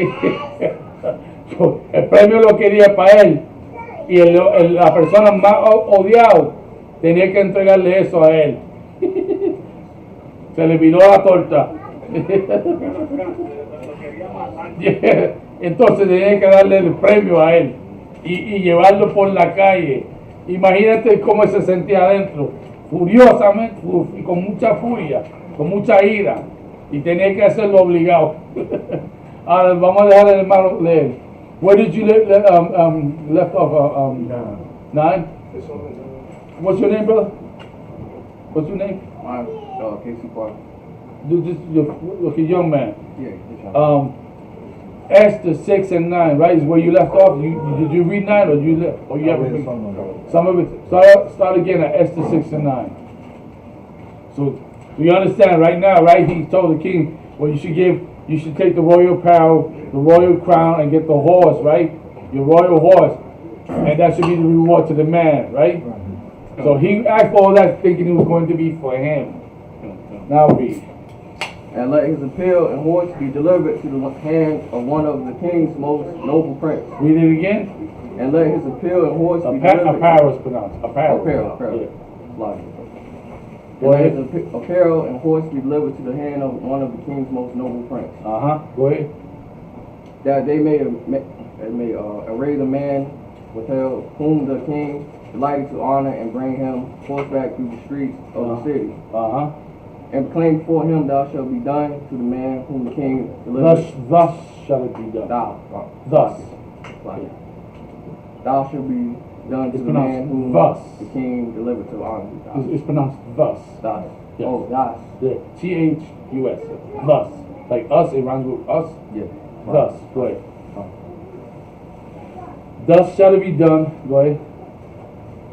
El premio lo quería para él. Y la persona más odiada tenía que entregarle eso a él. Se le viró la torta. Entonces tenía que darle el premio a él y llevarlo por la calle. Imagínate cómo se sentía adentro, furiosamente, con mucha furia, con mucha ira, y tenía que hacerlo obligado. Ahora vamos a dejar al hermano leer. Where did you left off? 9? What's your name, brother? What's your name? I'm Casey Park. Look, a young man. Yeah. Esther 6 and 9, right? Is where you left off. Did you read 9 or you left? Or you haven't read some of it? Start again at Esther 6 and 9. So we understand right now, right? He told the king, well, you should take the royal apparel, the royal crown, and get the horse, right? Your royal horse, and that should be the reward to the man, right? So he asked for all that, thinking it was going to be for him. Now read. And let his apparel and horse be delivered to the hand of one of the king's most noble prince. Read it again. And let his apparel and horse be delivered. Apparel is pronounced. Apparel. Yeah. And let his apparel and horse be delivered to the hand of one of the king's most noble prince. Go ahead. That they may array the man with whom the king delighted to honor and bring him horseback through the streets of the city. And proclaim before him, thou shalt be done to the man whom the king delivered. Thus shall it be done. Thus. Thou shalt be done to the man whom the king delivered to honor. It's pronounced thus. Thus. Yes. Oh, thus. Yeah. Thus. Thus. Like us, it rhymes with us. Yeah. Thus. Go ahead. Thus shall it be done. Go ahead.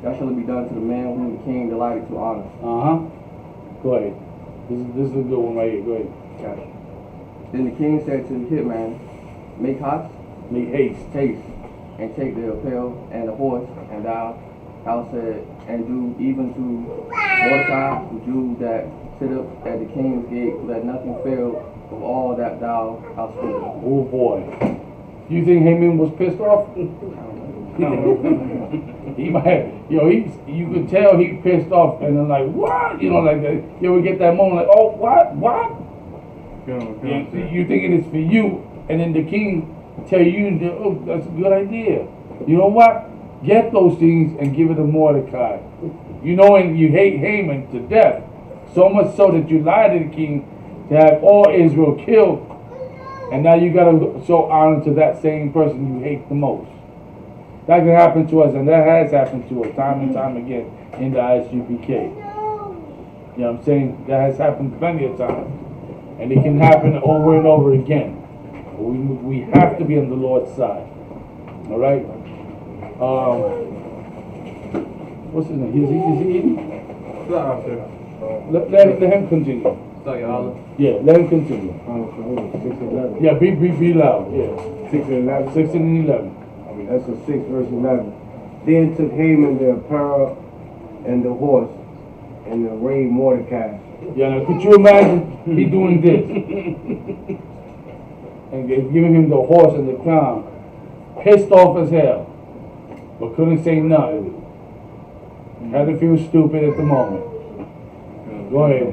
Thou shalt be done to the man whom the king delighted to honor. Go ahead. This is a good one right here. Go ahead. Gotcha. Then the king said to the hitman, make haste, and take the apparel and the horse, and thou said, and do even to Mordecai, the Jew that sitteth at the king's gate, let nothing fail of all that thou hast spoken. Oh boy. You think Haman was pissed off? He might, you could tell he pissed off, and then like, what? Like that. You ever get that moment like, oh, what? You thinking it's for you, and then the king tell you, oh, that's a good idea. You know what? Get those things and give it to Mordecai. And you hate Haman to death, so much so that you lied to the king to have all Israel killed, and now you got to show honor to that same person you hate the most. That can happen to us, and that has happened to us time and time again in the Isupk. You know what I'm saying? That has happened plenty of times. And it can happen over and over again. We have to be on the Lord's side. All right? What's his name? Is he eating? Let him continue. Sorry, Allah. Yeah, let him continue. 6 and 11. Yeah, be loud. Yeah. 6 and 11. 6 and 11. That's a 6 verse 11. Then took Haman the apparel and the horse and arrayed Mordecai. Yeah, now could you imagine he doing this? And giving him the horse and the crown. Pissed off as hell. But couldn't say nothing. Had to feel stupid at the moment. Go ahead.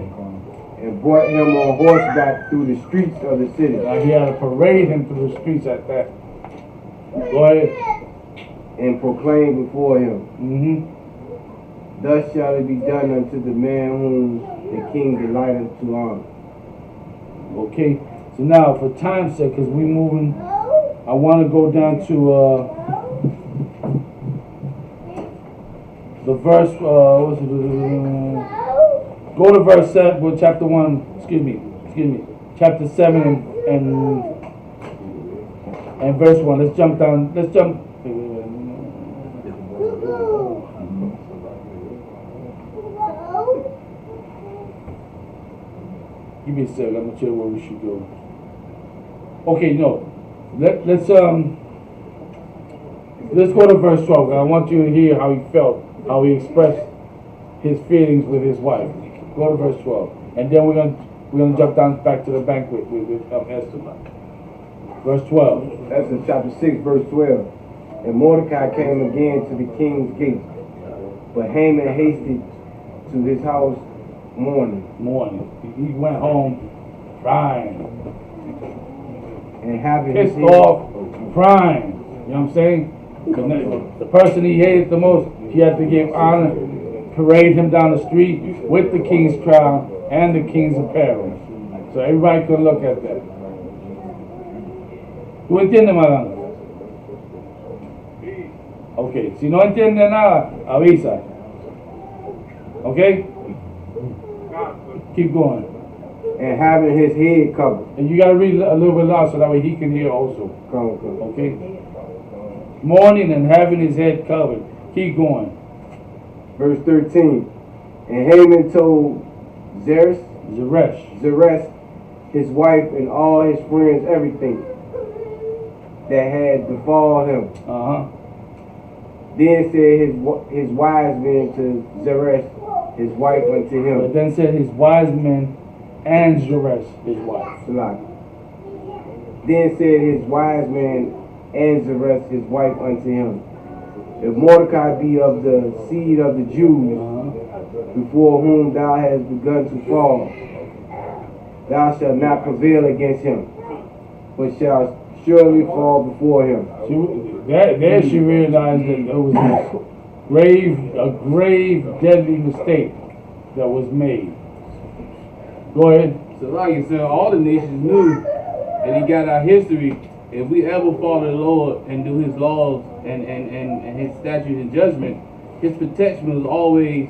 And brought him on horseback through the streets of the city. Now he had to parade him through the streets at that. Go ahead. And proclaimed before him, Mm-hmm. Thus shall it be done unto the man whom the king delighteth to honor. Okay. So now for time's sake, because we moving, I want to go down to the verse, what's it? Go to verse 7, well, chapter 1, excuse me, chapter 7 and verse 1. Let's jump down, give me a second, I'm gonna tell you where we should go. Okay, no, let's go to verse 12. I want you to hear how he felt, how he expressed his feelings with his wife. Go to verse 12, and then we're gonna jump down back to the banquet with Esther. Verse 12. That's in chapter 6, verse 12. And Mordecai came again to the king's gate, but Haman hasted to his house mourning. He went home crying. And having Pissed his head, off, crying. You know what I'm saying? The person he hated the most, he had to give honor, parade him down the street with the king's crown and the king's apparel. So everybody could look at that. ¿Tú entiendes, madame? Okay, si no entiende nada, avisa. Okay? Keep going. and having his head covered. And you gotta read a little bit loud so that way he can hear also. Come. Okay? Mourning and having his head covered. Keep going. Verse 13. And Haman told Zeresh, his wife, and all his friends everything that had befallen him. Then said his wise men to Zeresh, his wife, unto him. But then said his wise men and Zeresh, his wife. Then said his wise men and Zeresh, his wife, unto him, if Mordecai be of the seed of the Jews, before whom thou hast begun to fall, thou shalt not prevail against him, but shalt surely fall before him. There she realized that there was a grave, deadly mistake that was made. Go ahead. So like you said, all the nations knew that he got our history. If we ever follow the Lord and do his laws and his statutes and judgment, his protection was always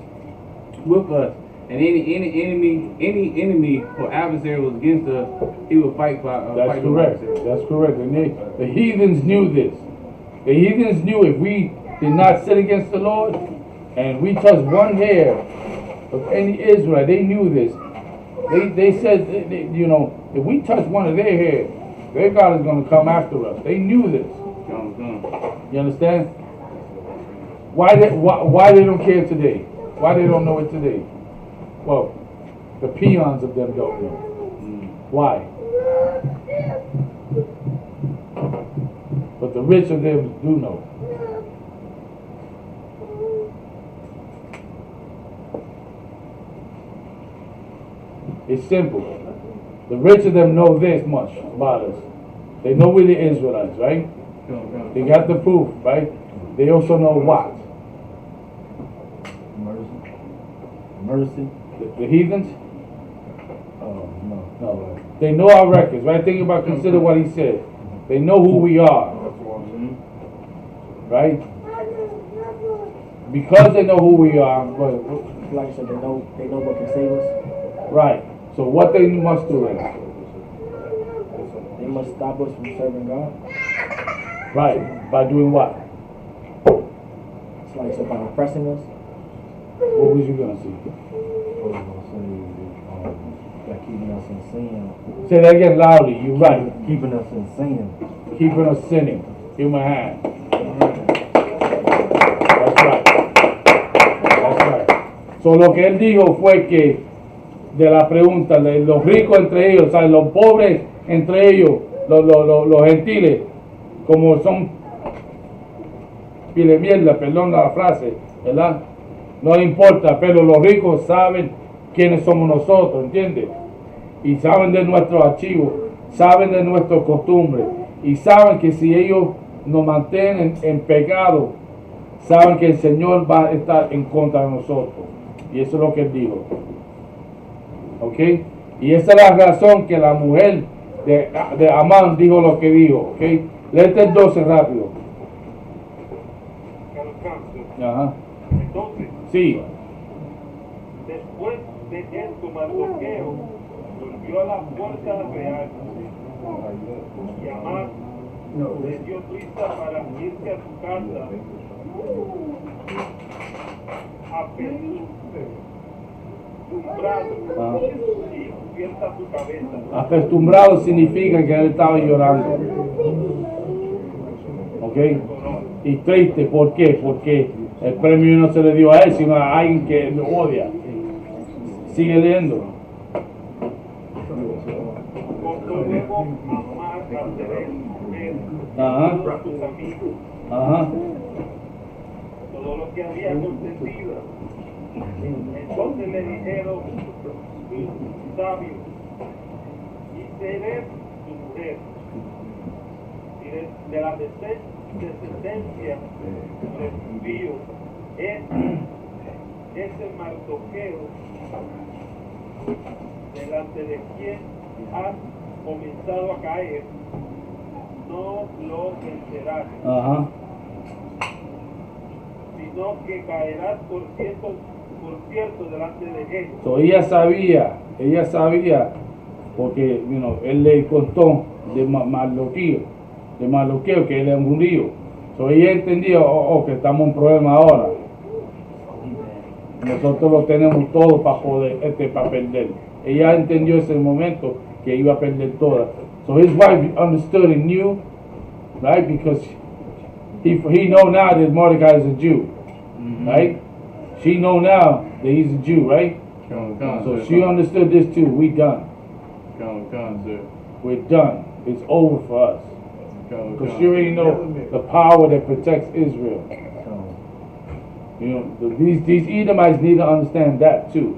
with us. And any enemy or adversary was against us, he would fight by That's correct. That's correct. And the heathens knew this. The heathens knew if we did not sin against the Lord and we touched one hair of any Israelite, they knew this. They said, if we touch one of their hair, their God is going to come after us. They knew this. You understand? Why they don't care today? Why they don't know it today? Well, the peons of them don't know. Why? But the rich of them do know. It's simple. The rich of them know this much about us. They know we're the Israelites, right? They got the proof, right? They also know what? Mercy. The heathens? Oh, no. No. They know our records, right? Think about, consider what he said. They know who we are. Right? Because they know who we are, Like I said, they know what can save us. right. So what they must do is, They must stop us from serving God. right, by doing what? It's like so by oppressing us. What was you gonna see? keeping us in sin. Say that again loudly. You're right. Keeping us in sin. Keeping us sinning. Give my hand. That's right. That's right. So lo que él dijo fue que de la pregunta de los ricos entre ellos, o sea, los pobres entre ellos, los gentiles, como son pile mierda, perdón la frase, ¿verdad? No importa, pero los ricos saben quiénes somos nosotros, ¿entiendes? Y saben de nuestros archivos, saben de nuestras costumbres, y saben que si ellos nos mantienen en pecado, saben que el Señor va a estar en contra de nosotros. Y eso es lo que él dijo. ¿Ok? Y esa es la razón que la mujer de Amán dijo lo que dijo. ¿Ok? Léete el 12 rápido. Ajá. Entonces, Sí. después de esto, Mardoqueo volvió a la puerta real y Amán le dio prisa para irse a su casa apestumbrado y cubierta su cabeza. Acostumbrado significa que él estaba llorando. ¿Ok? Y triste, ¿por qué? Porque el premio no se le dio a él, sino a alguien que lo odia. Sigue leyendo. Cuando luego Amán Ajá. a sus amigos Ajá. todo lo que había acontecido. Entonces le dijeron sus sabios, y seré tu mujer, y de la descendencia de sus judíos ese Mardoqueo, delante de quien has comenzado a caer, no lo vencerás, Ajá. sino que caerás por cierto delante de él. So, ella sabía, porque él le contó de Mardoqueo, que él es un judío. So, ella entendía, que estamos en un problema ahora. Nosotros lo tenemos todo para poder, para perder. Ella entendió ese momento que iba a perder toda. So his wife understood and knew, right? Because he know now that Mordecai is a Jew, right? She know now that he's a Jew, right? So she understood this too. We done. We're done. It's over for us. Because she already know the power that protects Israel. These Edomites need to understand that too.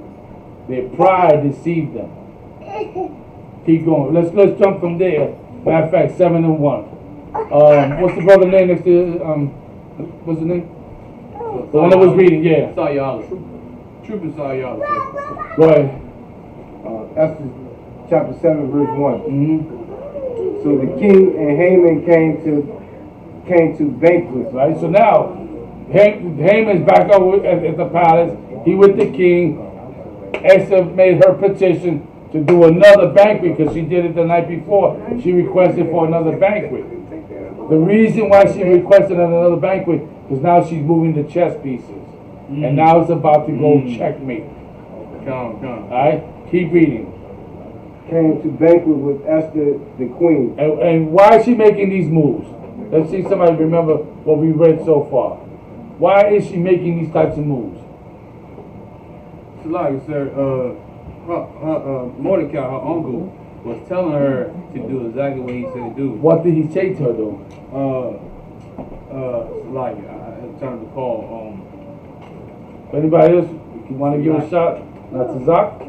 Their pride deceived them. Keep going. Let's jump from there. Matter of fact, 7 and 1. What's the brother name next to what's the name? The one that was reading, yeah. Trooper Sawyala. Go ahead. Esther chapter 7 verse 1. Mm-hmm. So the king and Haman came to banquet. Right. So now Haman's back up at the palace. He with the king. Esther made her petition to do another banquet because she did it the night before. She requested for another banquet. The reason why she requested another banquet is now she's moving the chess pieces. And now it's about to go checkmate. Alright? Keep reading. Came to banquet with Esther the queen. And why is she making these moves? Let's see somebody remember what we read so far. Why is she making these types of moves? Like, sir, Mordecai, her uncle, was telling her to do exactly what he said to do. What did he say to her though? I'm trying to recall. Anybody else? You want to give a shot? Not to Zach?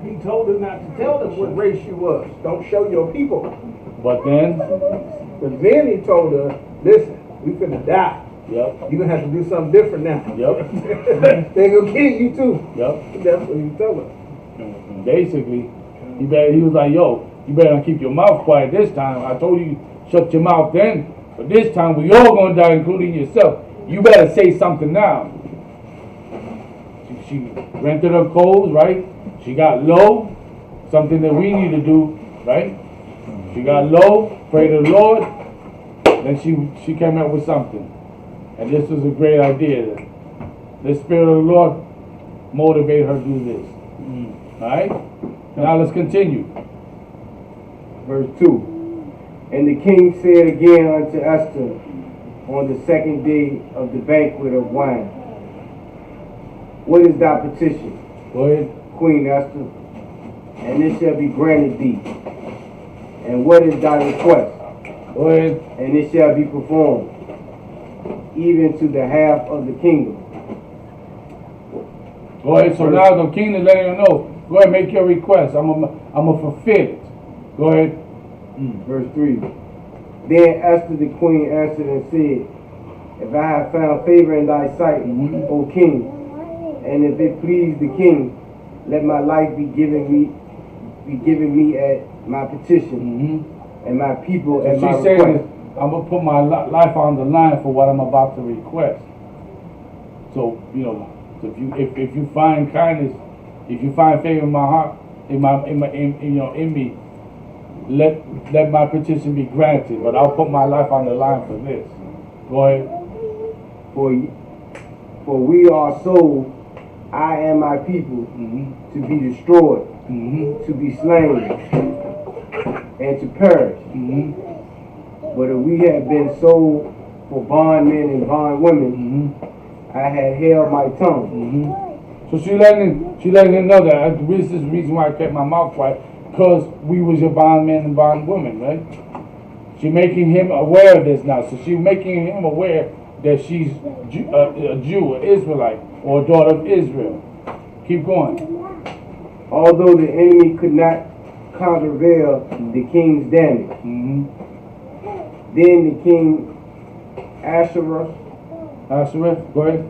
He told her not to tell them what race she was. Don't show your people. But then? But then he told her, listen, we finna die. Yep. You're gonna have to do something different now. Yep. They're gonna kill you too. Yep. That's what he told her. Basically, he was like, yo, you better keep your mouth quiet this time. I told you shut your mouth then, but this time we all gonna die, including yourself. You better say something now. She rented her clothes, right? She got low, something that we need to do, right? She got low, pray to the Lord, then she came up with something. And this was a great idea. The Spirit of the Lord motivated her to do this. Alright? Now let's continue. Verse 2. And the king said again unto Esther on the second day of the banquet of wine, What is thy petition, Go ahead. Queen Esther? And it shall be granted thee. And what is thy request? Go ahead. And it shall be performed, even to the half of the kingdom. Go ahead. So now the king is letting her know. Go ahead, make your request. I'm gonna fulfill it. Go ahead. Verse 3. Then Esther the queen answered and said, If I have found favor in thy sight, O king, and if it please the king, let my life be given me at my petition, and my people at my She's saying, request. I'm gonna put my life on the line for what I'm about to request. So so if you find kindness, if you find favor in my heart, in me, let my petition be granted. But I'll put my life on the line for this. Go ahead. For we are sold, I and my people, to be destroyed, to be slain, and to perish. But if we had been sold for bondmen and bondwomen, I had held my tongue. So she letting him know that this is the reason why I kept my mouth quiet, because we was your bondmen and bondwomen, right? She making him aware of this now. So she's making him aware that she's a Jew, an Israelite, or a daughter of Israel. Keep going. Although the enemy could not countervail the king's damage. Then the king Asherah, go ahead.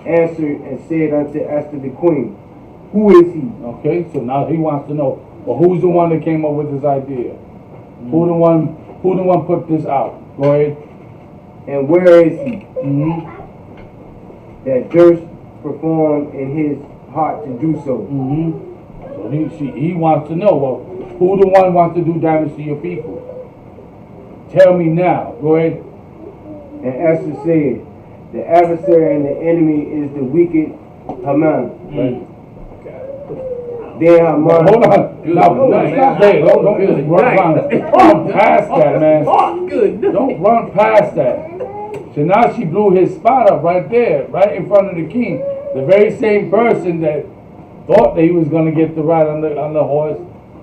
Answered and said unto Esther the queen, Who is he? Okay, so now he wants to know, well, who's the one that came up with this idea? Who the one put this out? Go ahead. And where is he? That durst perform in his heart to do so. So he wants to know, well, who the one wants to do damage to your people? Tell me now. Go ahead. And Esther said, The adversary and the enemy is the wicked Haman. Then Haman. Hold on. Stop there. Don't run past that, man. Don't run past that. So now she blew his spot up right there, right in front of the king. The very same person that thought that he was going to get the ride on the horse,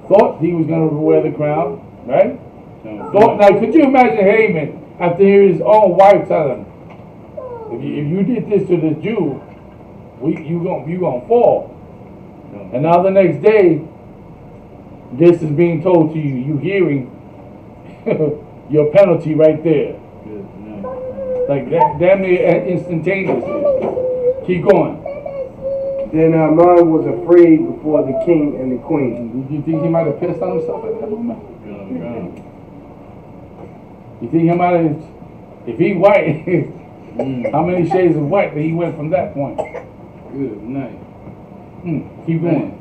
thought he was going to wear the crown, right? Now, could you imagine Haman after hearing his own wife tell him, if you did this to the Jew, you gonna fall. And now the next day, this is being told to you. You hearing your penalty right there. Like that, damn near instantaneously. Keep going. Then Haman was afraid before the king and the queen. You think he might have pissed on himself at that moment? You think he might have, if he white, how many shades of white that he went from that point? Good night. Keep going.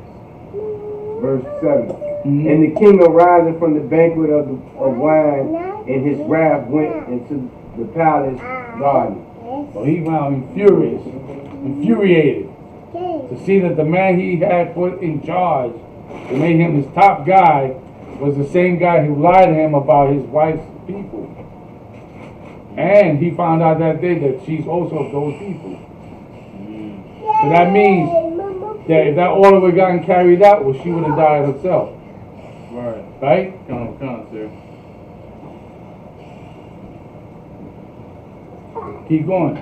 Verse 7. And the king arising from the banquet of wine, and his wrath went into the palace garden. So he found infuriated to see that the man he had put in charge, to make him his top guy, was the same guy who lied to him about his wife's people. And he found out that day that she's also of those people. So that means that if that order would have gotten carried out, well, she would have died herself. Right? Come on, sir. Keep going.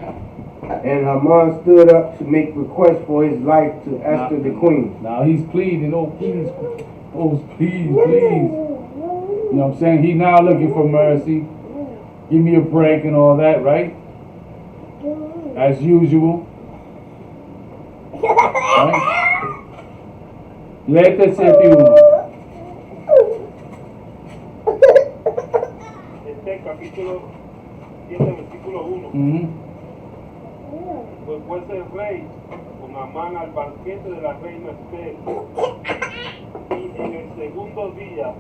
And Haman stood up to make request for his life to Esther the queen. Now he's pleading, oh please. You know what I'm saying? He's now looking for mercy. Give me a break and all that, right? As usual. Right? Léete ese uno. Capítulo 7, versículo 1. Pues fuese el rey con Amán al banquete de la reina Esther, y en el segundo día,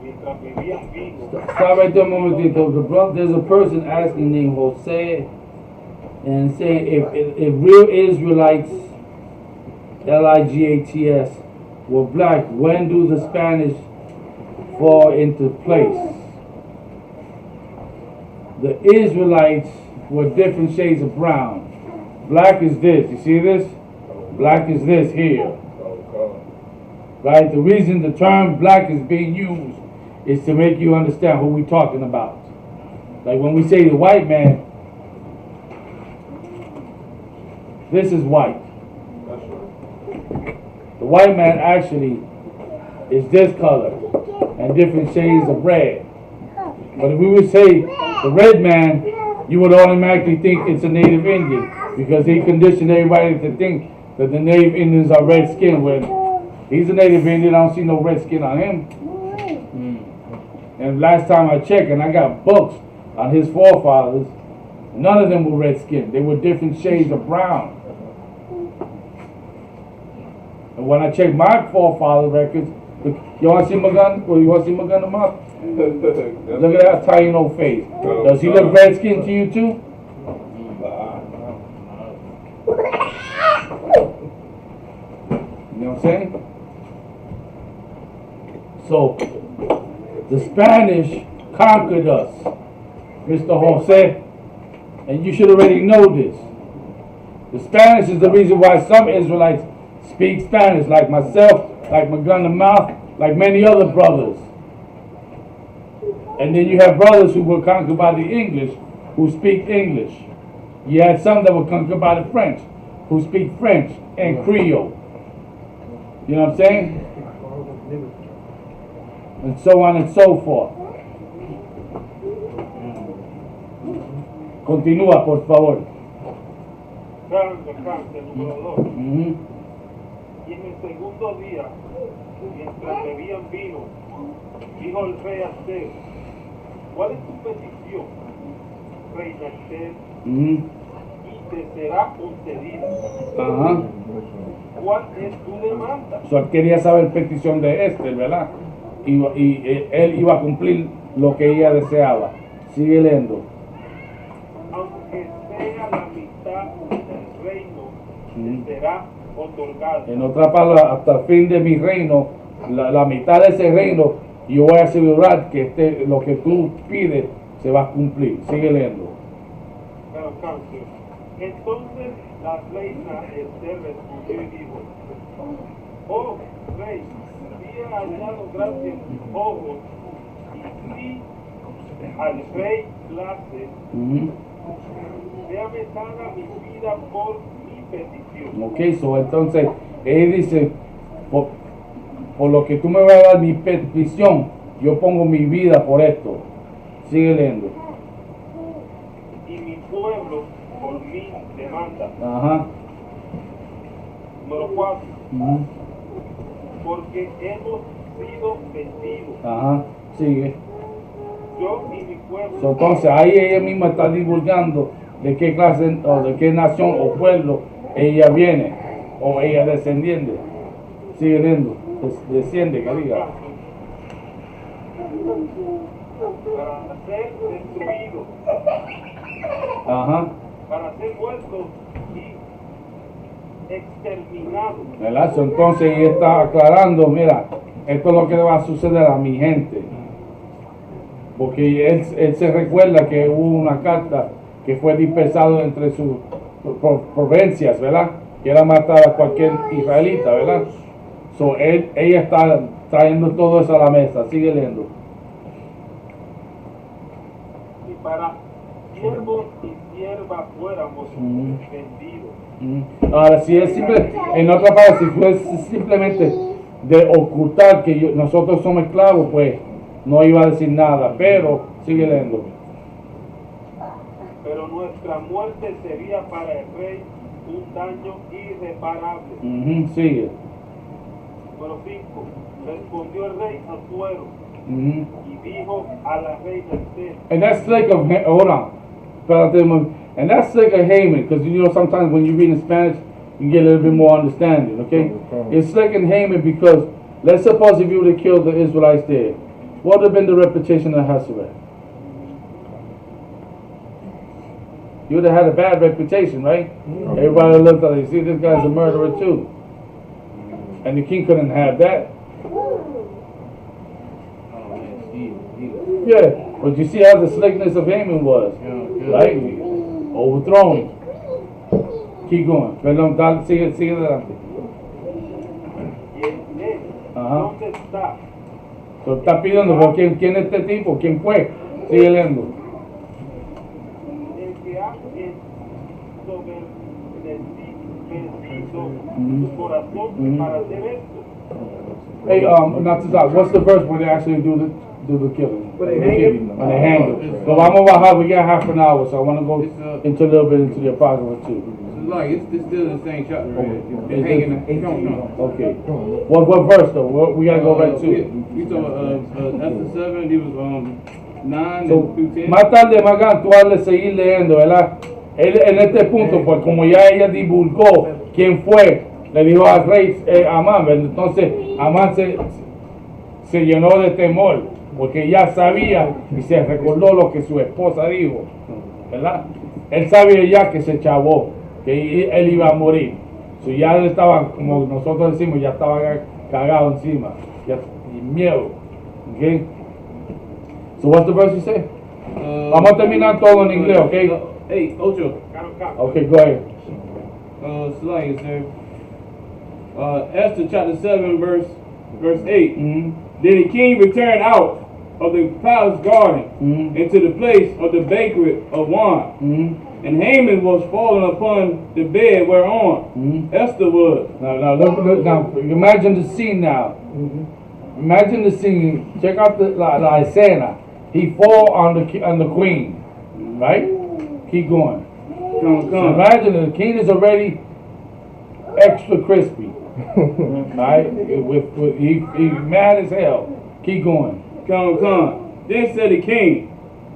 mientras vivían vivos. Stop right there a momentito. There's a person asking named Jose and saying if real Israelites, Ligats, were black, when do the Spanish fall into place? The Israelites were different shades of brown. Black is this. You see this? Black is this here. Right? The reason the term black is being used is to make you understand who we're talking about. Like when we say the white man, this is white. The white man actually is this color and different shades of red. But if we would say the red man, you would automatically think it's a native Indian because he conditioned everybody to think that the native Indians are red skinned. When he's a native Indian, I don't see no red skin on him. And last time I checked, and I got books on his forefathers, none of them were red skinned. They were different shades of brown. And when I checked my forefather records, look, you want to see my gun? Well, you want to see my gun in the mouth? Look at that Taino face. Does he look red skinned to you too? You know what I'm saying? So, the Spanish conquered us, Mr. Jose, and you should already know this. The Spanish is the reason why some Israelites speak Spanish, like myself, like my gun in the mouth, like many other brothers. And then you have brothers who were conquered by the English, who speak English. You had some that were conquered by the French, who speak French and Creole. You know what I'm saying? And so on and so forth. Continúa, por favor. Y en el segundo día, mientras bebían vino, dijo el rey a Esther: ¿cuál es tu petición, reina Esther? Y te será concedida. ¿Cuál es tu demanda? So, él quería saber petición de Esther, ¿verdad? Y él iba a cumplir lo que ella deseaba. Sigue leyendo. Aunque sea la mitad del reino, te será otorgado. En otras palabras, hasta el fin de mi reino, la mitad de ese reino, yo voy a asegurar que lo que tú pides se va a cumplir. Sigue leyendo. Entonces la reina Esther respondió y dijo: oh rey, si he hallado gracia en tus ojos, y si al rey place, déjame dada mi vida por mi petición. Ok, so entonces él dice, por lo que tú me vas a dar mi petición, yo pongo mi vida por esto. Sigue leyendo. Y mi pueblo por mi demanda. Número 4. Porque hemos sido vendidos. Sigue. Yo y mi pueblo. So, entonces ahí ella misma está divulgando de qué clase o de qué nación o pueblo ella viene o ella descendiente. Sigue leyendo. Desciende, que diga. Para ser destruidos. Para ser muertos y exterminados. ¿Verdad? So, entonces ella está aclarando, mira, esto es lo que va a suceder a mi gente. Porque él se recuerda que hubo una carta que fue dispersada entre sus provincias, ¿verdad? Que era matar a cualquier israelita, ¿verdad? So, ella está trayendo todo eso a la mesa. Sigue leyendo. Y para siervos y siervas fuéramos vendidos. Ahora, si es simple, en otra parte, si fue simplemente de ocultar que nosotros somos esclavos, pues no iba a decir nada, pero sigue leyendo. Pero nuestra muerte sería para el rey un daño irreparable. Sigue. Número 5. Respondió el rey Asuero y dijo a la reina Esther. And that's like hold on. And that's like a Haman, because you know sometimes when you read in Spanish, you get a little bit more understanding, okay? It's like in Haman because, let's suppose if you would have killed the Israelites there, what would have been the reputation of Ahasuerus? You would have had a bad reputation, right? Everybody looked at it, see, this guy's a murderer too. And the king couldn't have that. Yeah, but you see how the slickness of Haman was, right? Overthrown. Keep going. Perdón, dale, sigue adelante. Ajá. ¿Dónde está? So, está pidiendo, pero ¿quién es este tipo? ¿Quién fue? Sigue leyendo. El que ha ensoberbecido su corazón para hacer esto. Hey, not to talk. What's the verse when they actually do the killing? When they hang him? When they hang him. So I'm over how we got half an hour, so I want to go into a little bit into the apocrypha too. It's like it's still the same chapter. Right? It's Hanging. Come on. Okay. What verse though? We gotta go back to. We saw Esther 7. It was 9 So, through 10. más tarde, Magán, tú has de seguir leyendo, ¿verdad? Él, en este punto, pues como ya ella divulgó quién fue, le dijo al rey Amán, ¿verdad? Entonces Amán se llenó de temor, porque ya sabía y se recordó lo que su esposa dijo, ¿verdad? Él sabía ya que se chavó, que él iba a morir. So ya él estaba, como nosotros decimos, ya estaba cagado encima, ya, y miedo. ¿Okay? So what's the verse you say? Vamos a terminar todo en inglés, okay? Hey, Ocho. Okay, go ahead. Slang is there. Esther chapter 7, verse 8. Mm-hmm. Then the king returned out of the palace garden into the place of the banquet of wine. Mm-hmm. And Haman was fallen upon the bed whereon Esther was. Now, now, imagine the scene now. Imagine the scene. Check out the la escena. He fall on the queen, right? Keep going. Come. So imagine the king is already extra crispy, right? He's mad as hell. Keep going. Come. Then said the king,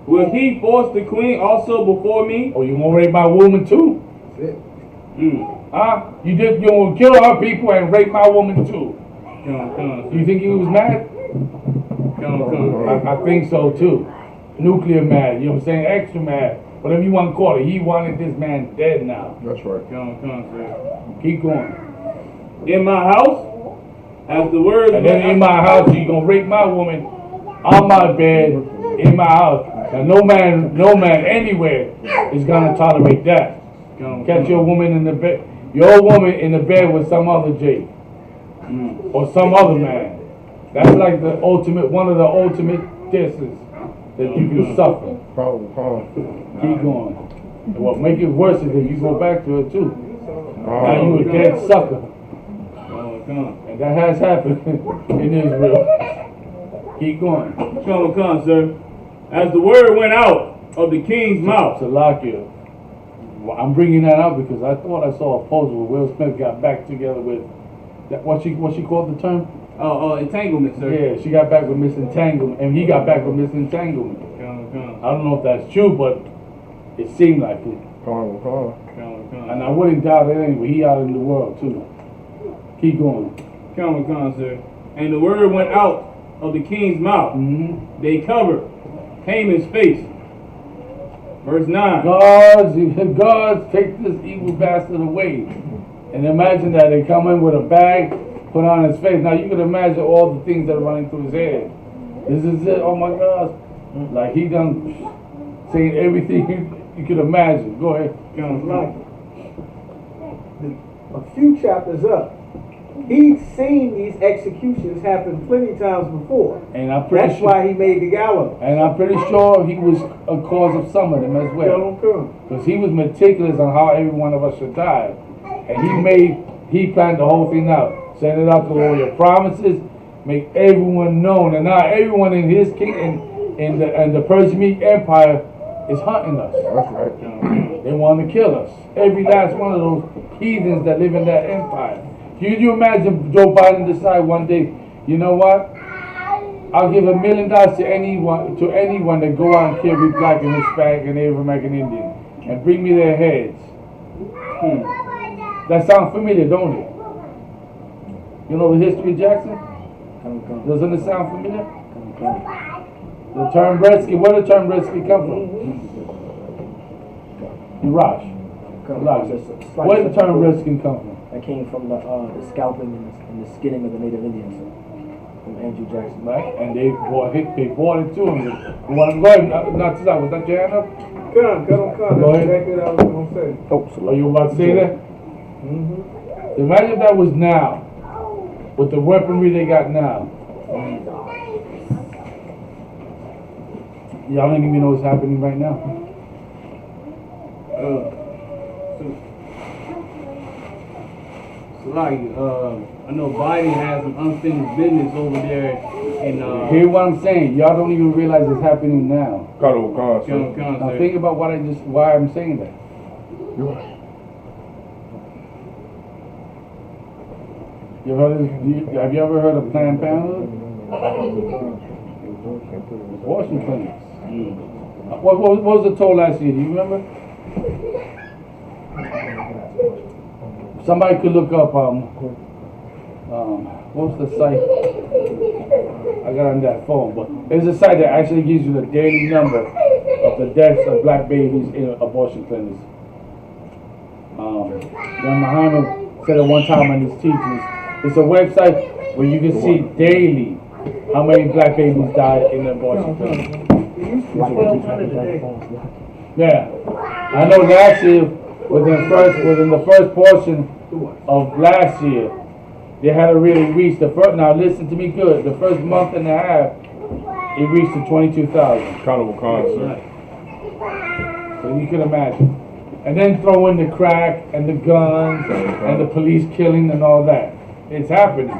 will he force the queen also before me? Oh, you gonna rape my woman too? Huh? You gonna kill our people and rape my woman too? Come. You think he was mad? Come. I think so too. Nuclear mad, you know what I'm saying? Extra mad. Whatever you want to call it. He wanted this man dead now. That's right. Come, sir. Keep going. In my house, as the words. And then in my house, you gonna rape my woman on my bed in my house. Now no man anywhere is gonna tolerate that. Catch your woman in the bed, with some other J or some other man. That's like one of the ultimate disses that you can suffer. Keep going. And what make it worse is if you go back to it too. Now you a dead sucker. And that has happened in Israel. Keep going. Come, sir. As the word went out of the king's mouth. Salakia. Well, I'm bringing that up because I thought I saw a post where Will Smith got back together with that. What she called the term? Entanglement, sir. Yeah, she got back with Miss Entanglement, and he got back with Miss Entanglement. I don't know if that's true, but it seemed like it. Come. And I wouldn't doubt it anyway. He out in the world too. Keep going. Come, sir. And the word went out of the king's mouth. They covered Haman's face. Verse 9. God, take this evil bastard away. And imagine that they come in with a bag, put on his face. Now you can imagine all the things that are running through his head. This is it. Oh my gosh. Like he done saying everything you could imagine. Go ahead. Like a few chapters up, he'd seen these executions happen plenty times before. And I'm pretty That's why he made the gallows. And I'm pretty sure he was a cause of some of them as well. Because he was meticulous on how every one of us should die. And he planned the whole thing out. Send it out to all your promises, make everyone known. And now everyone in his kingdom, in the Persian Empire is hunting us. That's right. They want to kill us. Every last one of those heathens that live in that empire. Can you imagine Joe Biden decide one day, you know what? I'll give $1 million to anyone that go out and kill every black and Hispanic and Native American Indian and bring me their heads. That sounds familiar, don't it? You know the history of Jackson? Doesn't it sound familiar? The term Redskin, where did the term Redskin come from? Urash. Where the term redskin come from? That came from the scalping and the skinning of the Native Indians from Andrew Jackson. Right? And they brought it to him. You want to go ahead? Not to that. Was that your hand up? Come. Go That's ahead. exactly what I was going to say. Are you about to say that? Imagine if that was now, with the weaponry they got now. Y'all don't even know what's happening right now. So like, I know Biden has some unfinished business over there in Hear what I'm saying? Y'all don't even realize it's happening now. Now think about why I'm saying that. You heard this, have you ever heard of Planned Parenthood? Abortion clinics. What was the toll last year? Do you remember? Somebody could look up what's the site? I got on that phone, but there's a site that actually gives you the daily number of the deaths of black babies in abortion clinics. Then Muhammad said at one time in his teachings, it's a website where you can see daily how many black babies died in the abortion clinic. Yeah, I know last year within the first portion of last year, they hadn't really reached the first. Now listen to me good. The first month and a half, it reached to 22,000. Carnival concert. So you can imagine, and then throw in the crack and the guns and the police killing and all that. It's happening.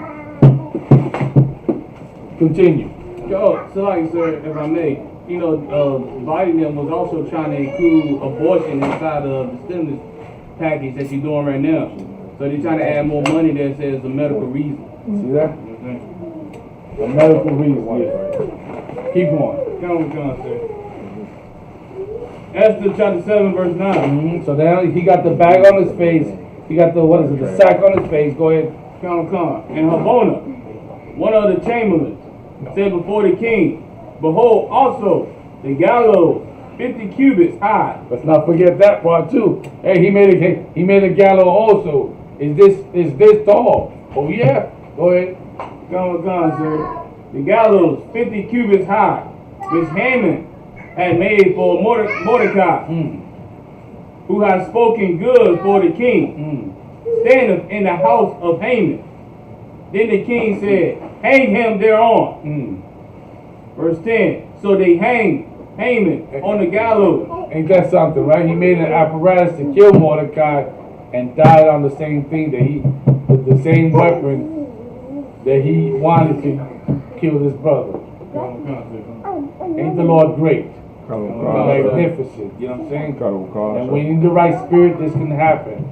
Continue. So like, sir, if I may, you know, Biden was also trying to include abortion inside of the stimulus package that you're doing right now. So they're trying to add more money that says a medical reason. See that? A medical reason. Yeah. Keep going. Come on, sir. Esther chapter 7, verse 9. So now he got the bag on his face. He got the sack on his face. Go ahead. Come. And Habona, one of the chamberlains, said before the king, behold, also the gallows 50 cubits high. Let's not forget that part too. Hey, he made a gallows also. Is this tall? Oh yeah. Go ahead. Come, sir. The gallows 50 cubits high, which Haman had made for Mordecai, who had spoken good for the king, standeth in the house of Haman. Then the king said, hang him thereon. Verse 10. So they hanged Haman on the gallows. Ain't that something, right? He made an apparatus to kill Mordecai and died on the same thing with the same weapon that he wanted to kill his brother. Ain't the Lord great? Magnificent, you know what I'm saying? And when you're in the right spirit, this can happen.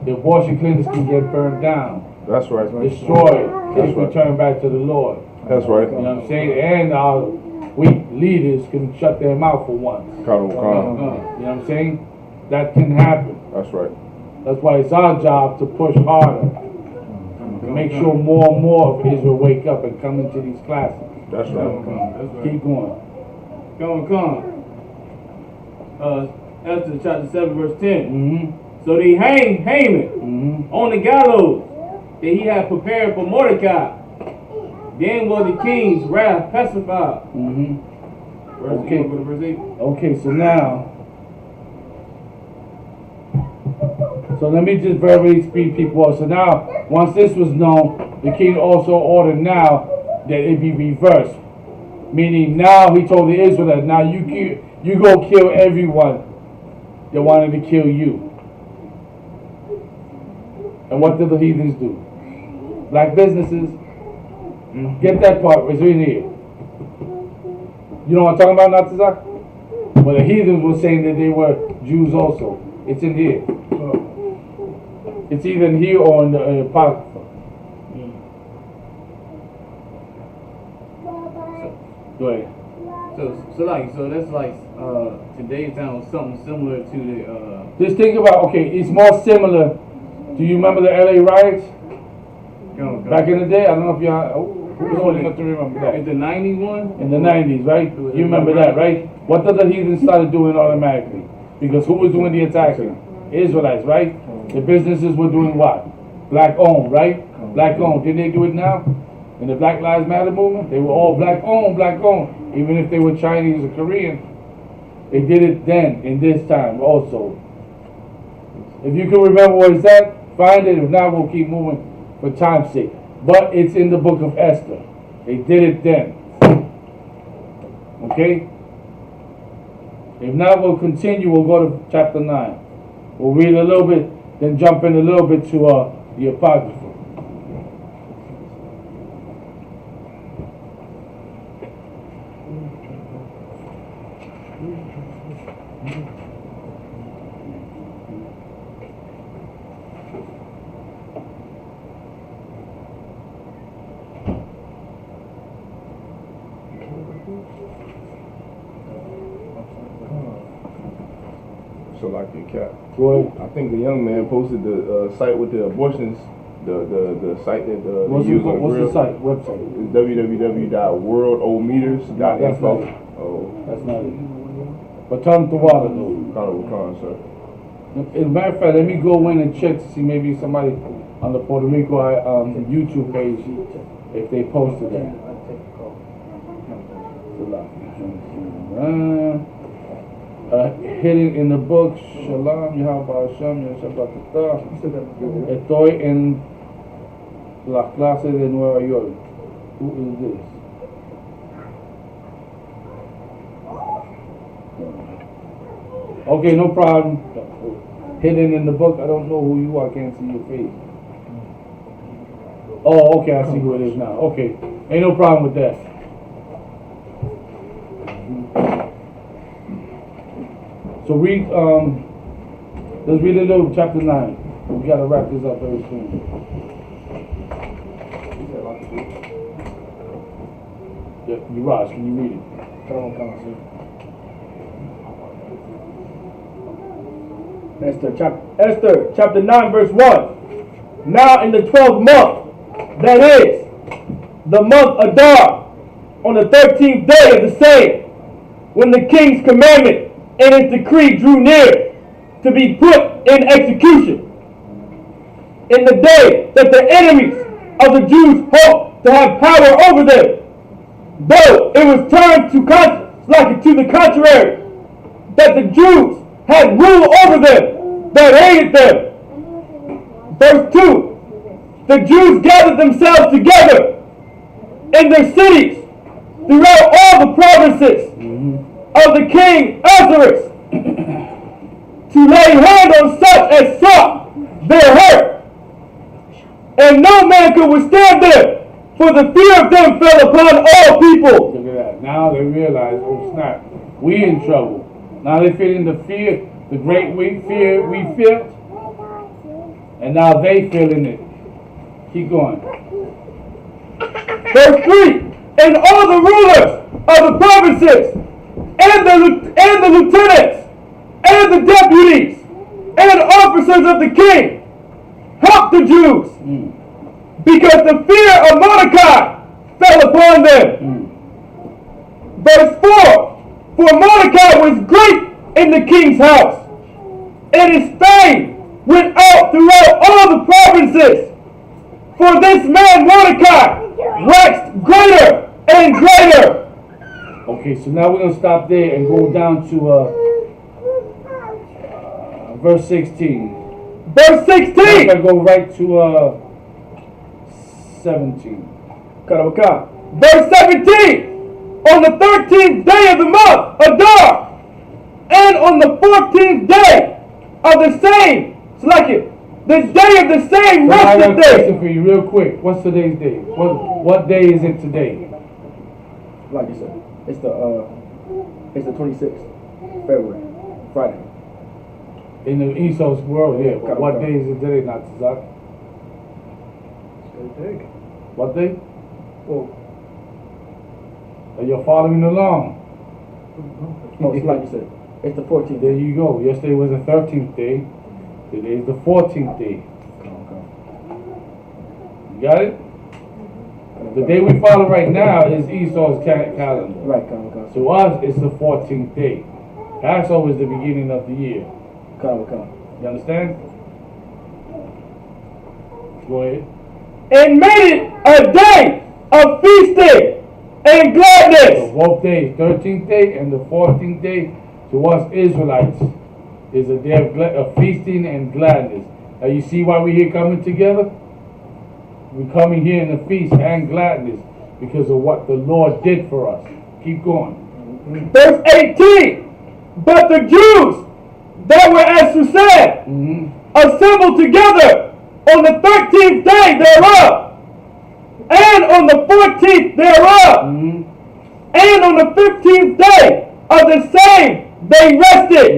The abortion clinics can get burned down. That's right. Destroyed if we turn back to the Lord. That's right. You know what I'm saying? And our weak leaders can shut their mouth for once. You know what I'm saying? That can happen. That's right. That's why it's our job to push harder. To make sure more and more of Israel wake up and come into these classes. That's right. Keep going. Come. Esther chapter 7, verse 10. So they hanged Haman on the gallows that he had prepared for Mordecai. Then was the king's wrath pacified. Okay. Verse 8. Okay, so now, so let me just verbally speed people up. So now, once this was known, the king also ordered now that it be reversed. Meaning now he told the Israelites, now you go kill everyone that wanted to kill you. And what did the heathens do? Black businesses. Get that part, it's in here. You know what I'm talking about, Natazak? Well, the heathens were saying that they were Jews also. It's in here. It's either in here or in the Apocrypha. Go ahead. So that's like today's sounds something similar to the. Just think about, okay, it's more similar. Do you remember the LA riots? Back in the day? I don't know if who's old enough to remember that. In the 90s one? In the 90s, right? You remember that, right? What did the heathens started doing automatically? Because who was doing the attacking? Israelites, right? The businesses were doing what? Black owned, right? Black owned. Didn't they do it now? In the Black Lives Matter movement, they were all black owned, even if they were Chinese or Korean. They did it then, in this time also. If you can remember what it's at, find it. If not, we'll keep moving for time's sake. But it's in the book of Esther. They did it then. Okay? If not, we'll continue. We'll go to chapter 9. We'll read a little bit, then jump in a little bit to the Apocrypha. So like your cat. Go ahead. I think the young man posted the site with the abortions, the site that they use on the What's grill. the site, website? It's www.worldometers.info. Oh, That's not it. But tell them to water though. Carnival Con, sir. As a matter of fact, let me go in and check to see maybe somebody on the Puerto Rico YouTube page if they posted that. Hidden in the book, Shalom, Yahweh Hashem, Yahweh. Estoy en la clase de Nueva York. Who is this? Okay, no problem. Hidden in the book, I don't know who you are, I can't see your face. Oh, okay, I see who it is now. Okay, ain't no problem with that. So read, let's read a little chapter 9. We gotta wrap this up very soon. Yeah, Raj, can you read it? Esther, chapter 9, verse 1. Now in the 12th month, that is, the month Adar, on the 13th day of the same, when the king's commandment and his decree drew near to be put in execution, in the day that the enemies of the Jews hoped to have power over them, though it was turned to the contrary, that the Jews had rule over them, that hated them. Verse 2, the Jews gathered themselves together in their cities throughout all the provinces of the king Ahasuerus to lay hand on such as sought their hurt. And no man could withstand them, for the fear of them fell upon all people. Look at that. Now they realize, oh snap, we in trouble. Now they're feeling the fear, the great fear we felt, and now they feeling it. Keep going. Verse 3, and all the rulers of the provinces, and the lieutenants, and the deputies, and officers of the king, helped the Jews, because the fear of Mordecai fell upon them. Verse 4, for Mordecai was great in the king's house, and his fame went out throughout all the provinces. For this man Mordecai waxed greater and greater. Okay, so now we're going to stop there and go down to verse 16. Verse 16. I'm going to go right to 17. Verse 17. On the 13th day of the month, Adar, and on the 14th day of the same, the day of the same So I got a rested day. question for you real quick. What's today's day? What day is it today? Like you said, it's the 26th February, Friday. In the Esau's world, yeah. But what day is it today, not Zach? What day? Well, Are you following along? no, it's like you said, it's the 14th. There you go. Yesterday was the 13th day. Today is the 14th day. You got it? The day we follow right now is Esau's calendar. Right, So us, it's the 14th day. Passover is the beginning of the year. You understand? Go ahead. And made it a day of feasting and gladness. So both days, 13th day and the 14th day, to us Israelites, is a day of feasting and gladness. Now you see why we're here coming together? We're coming here in the feast and gladness because of what the Lord did for us. Keep going. Verse 18. But the Jews that were at Susan assembled together on the 13th day thereof, and on the 14th thereof, and on the 15th day of the same they rested,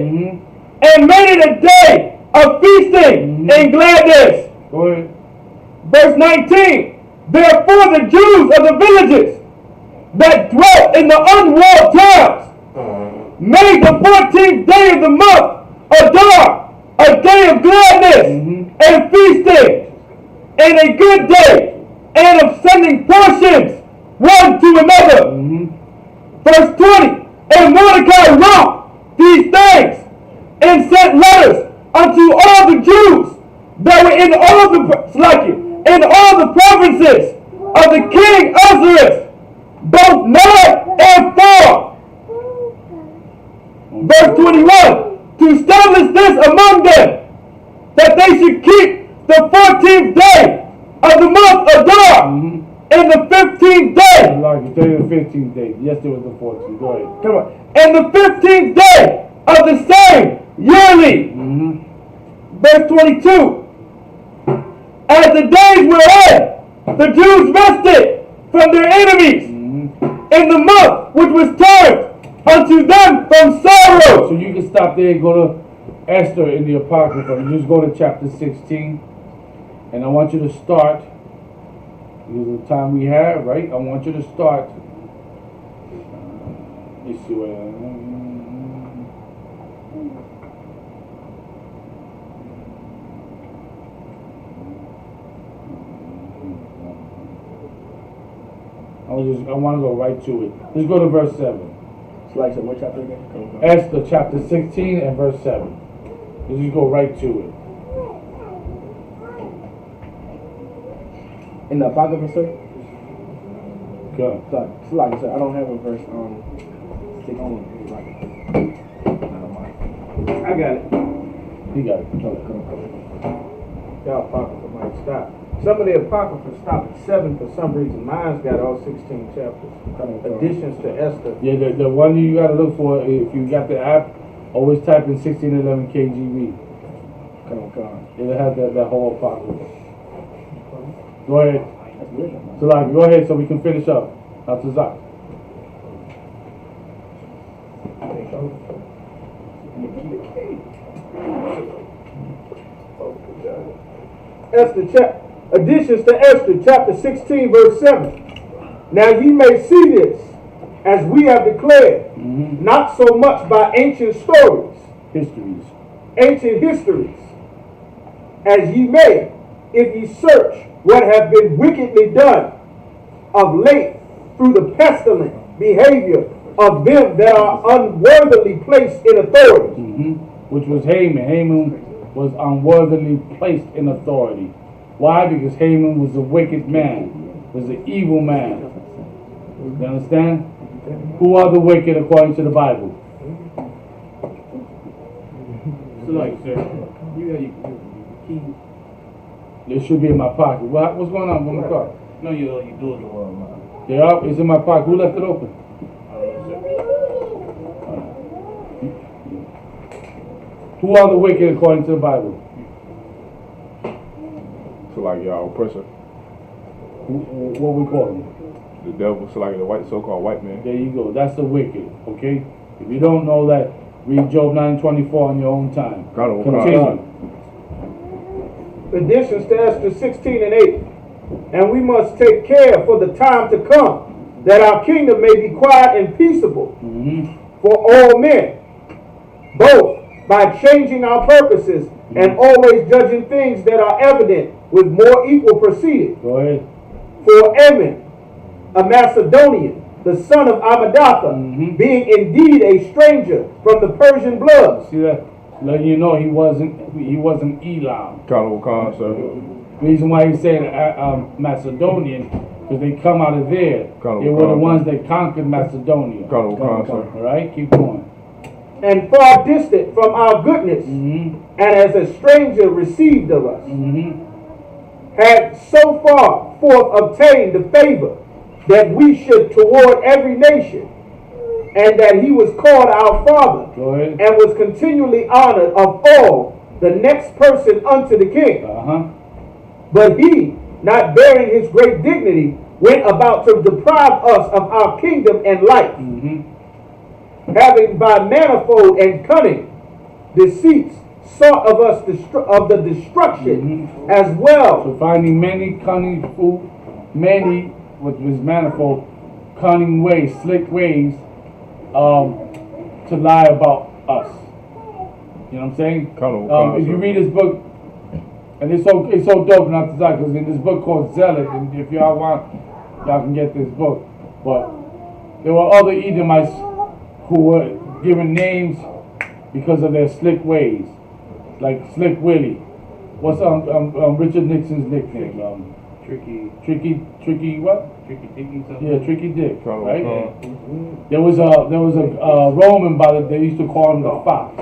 and made it a day of feasting and gladness. Go ahead. Verse 19. Therefore the Jews of the villages that dwelt in the unwalled towns made the 14th day of the month Adar a day of gladness and feasting, and a good day, and of sending portions one to another. Verse 20. And Mordecai wrote these things and sent letters unto all the Jews that were in all the provinces of the king Ahasuerus, both nigh and far. Verse 21. To establish this among them, that they should keep the 14th day of the month Adar, and the 15th day. Like you tell you the 15th day. Yesterday was the 14th. Go ahead. Come on. And the 15th day of the same yearly. Verse 22. As the days wherein the Jews rested from their enemies in the month which was turned unto them from sorrow. So you can stop there and go to Esther in the Apocrypha. You just go to chapter 16. And I want you to start, because of the time we have, right? I want you to start. Let's see what. I want to go right to it. Let's go to verse 7. It's like, so what chapter again? Esther chapter 16 and verse 7. Let's just go right to it. In the Apocrypha, sir? Go. So like I said, I don't have a verse 16. I got it. He got it. Y'all Apocrypha might stop. Some of the Apocrypha stop at 7 for some reason. Mine's got all 16 chapters. Additions to Esther. Yeah, the one you got to look for, if you got the app, always type in 1611 KGB. It'll have that whole Apocrypha. Go ahead. So like, go ahead so we can finish up. That's a Zach. Additions to Esther, chapter 16, verse 7. Now ye may see this, as we have declared, not so much by ancient stories, ancient histories, as ye may, if ye search what have been wickedly done of late through the pestilent behavior of them that are unworthily placed in authority. Which was Haman. Haman was unworthily placed in authority. Why? Because Haman was a wicked man, was an evil man. You understand? Who are the wicked according to the Bible? So like, sir, you have your keys. It should be in my pocket. What's going on with my car? No, you do it. They are. It's in my pocket. Who left it open? Who are the wicked according to the Bible? So like y'all oppressor. What we call them? The devil, so like the white so-called white man. There you go. That's the wicked. Okay? If you don't know that, read Job 9:24 on your own time. Continue. Additions to Esther 16 and 8. And we must take care for the time to come, that our kingdom may be quiet and peaceable for all men, both by changing our purposes and always judging things that are evident with more equal proceeding. Go ahead. For Ammon, a Macedonian, the son of Amadatha, being indeed a stranger from the Persian blood, See that? letting you know he wasn't Elam. Kano Khan, sir. Reason why he's saying Macedonian, because they come out of there. They were the ones that conquered Macedonia. Kano Khan, sir. All right, keep going. And far distant from our goodness, and as a stranger received of us, had so far forth obtained the favor that we should toward every nation, and that he was called our Father, and was continually honored of all the next person unto the king. But he, not bearing his great dignity, went about to deprive us of our kingdom and life, having by manifold and cunning deceits sought of us of the destruction as well. So finding many cunning many, which was manifold, cunning ways, slick ways, to lie about us. You know what I'm saying? If you read this book, and it's so dope not to die, because in this book called Zealot, and if y'all want, y'all can get this book. But there were other Edomites who were given names because of their slick ways, like Slick Willie. What's Richard Nixon's nickname? Tricky what? Tricky Dick something. Yeah, Tricky Dick, right? There was a Roman they used to call him the Fox,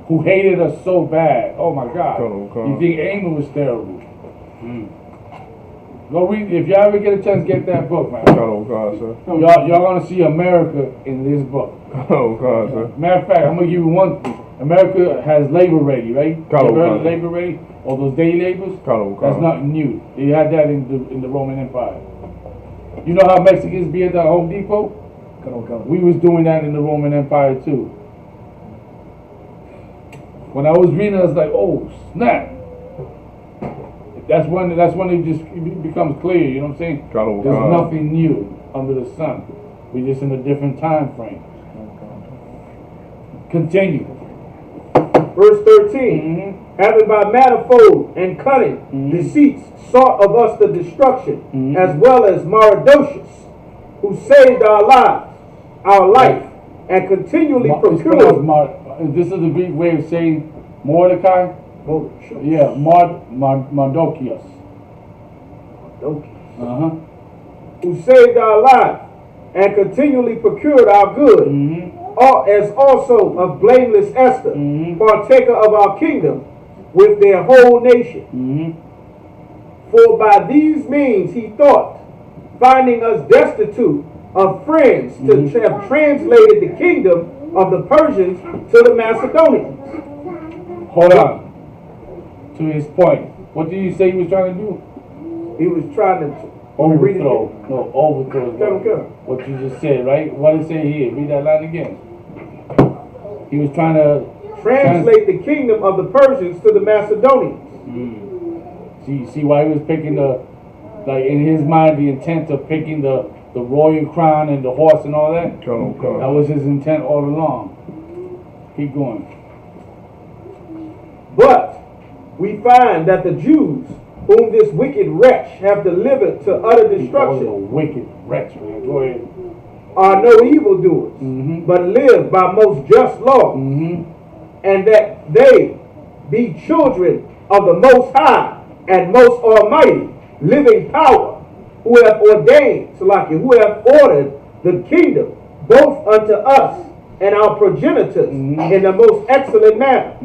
who hated us so bad. Oh my God! You think Amy was terrible? Go read, if y'all ever get a chance, get that book, man. Y'all gonna see America in this book. Matter of fact, I'm gonna give you one thing. America has labor ready, right? You heard of labor ready? All those day labors? That's nothing new. They had that in the Roman Empire. You know how Mexicans be at the Home Depot? We was doing that in the Roman Empire too. When I was reading, I was like, oh snap! That's when it becomes clear. You know what I'm saying? There's nothing new under the sun. We're just in a different time frame. Continue. Verse 13, having by manifold and cunning deceits sought of us the destruction, as well as Marodocius, who saved our life, and continually procured. This is the Greek way of saying Mordecai. Yeah, Mardochius. Who saved our life, and continually procured our good. As also of blameless Esther, partaker of our kingdom, with their whole nation. For by these means he thought, finding us destitute of friends, to have translated the kingdom of the Persians to the Macedonians. Hold on. To his point, what did you say he was trying to do? He was trying to overthrow. No, overthrow. What you just said, right? What did it say here? Read that line again. He was trying to translate the kingdom of the Persians to the Macedonians. See why he was picking in his mind, the intent of picking the royal crown and the horse and all that? That was his intent all along. Keep going. But we find that the Jews, whom this wicked wretch have delivered to utter destruction, a wicked wretch, man. Go ahead. Are no evildoers, but live by most just law, and that they be children of the Most High and Most Almighty, living power, who have ordained, who have ordered the kingdom, both unto us and our progenitors, in the most excellent manner.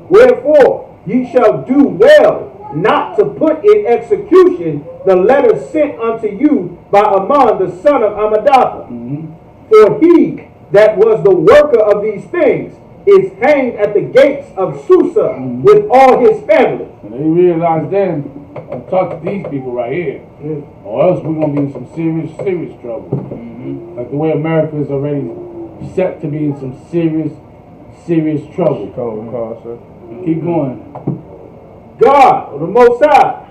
Wherefore ye shall do well not to put in execution the letter sent unto you by Aman the son of Amadatha. For he that was the worker of these things is hanged at the gates of Susa with all his family. And they realized then, I'll talk to these people right here, or else we're going to be in some serious trouble. Like the way America is already set to be in some serious trouble. Keep going. God, the Most High,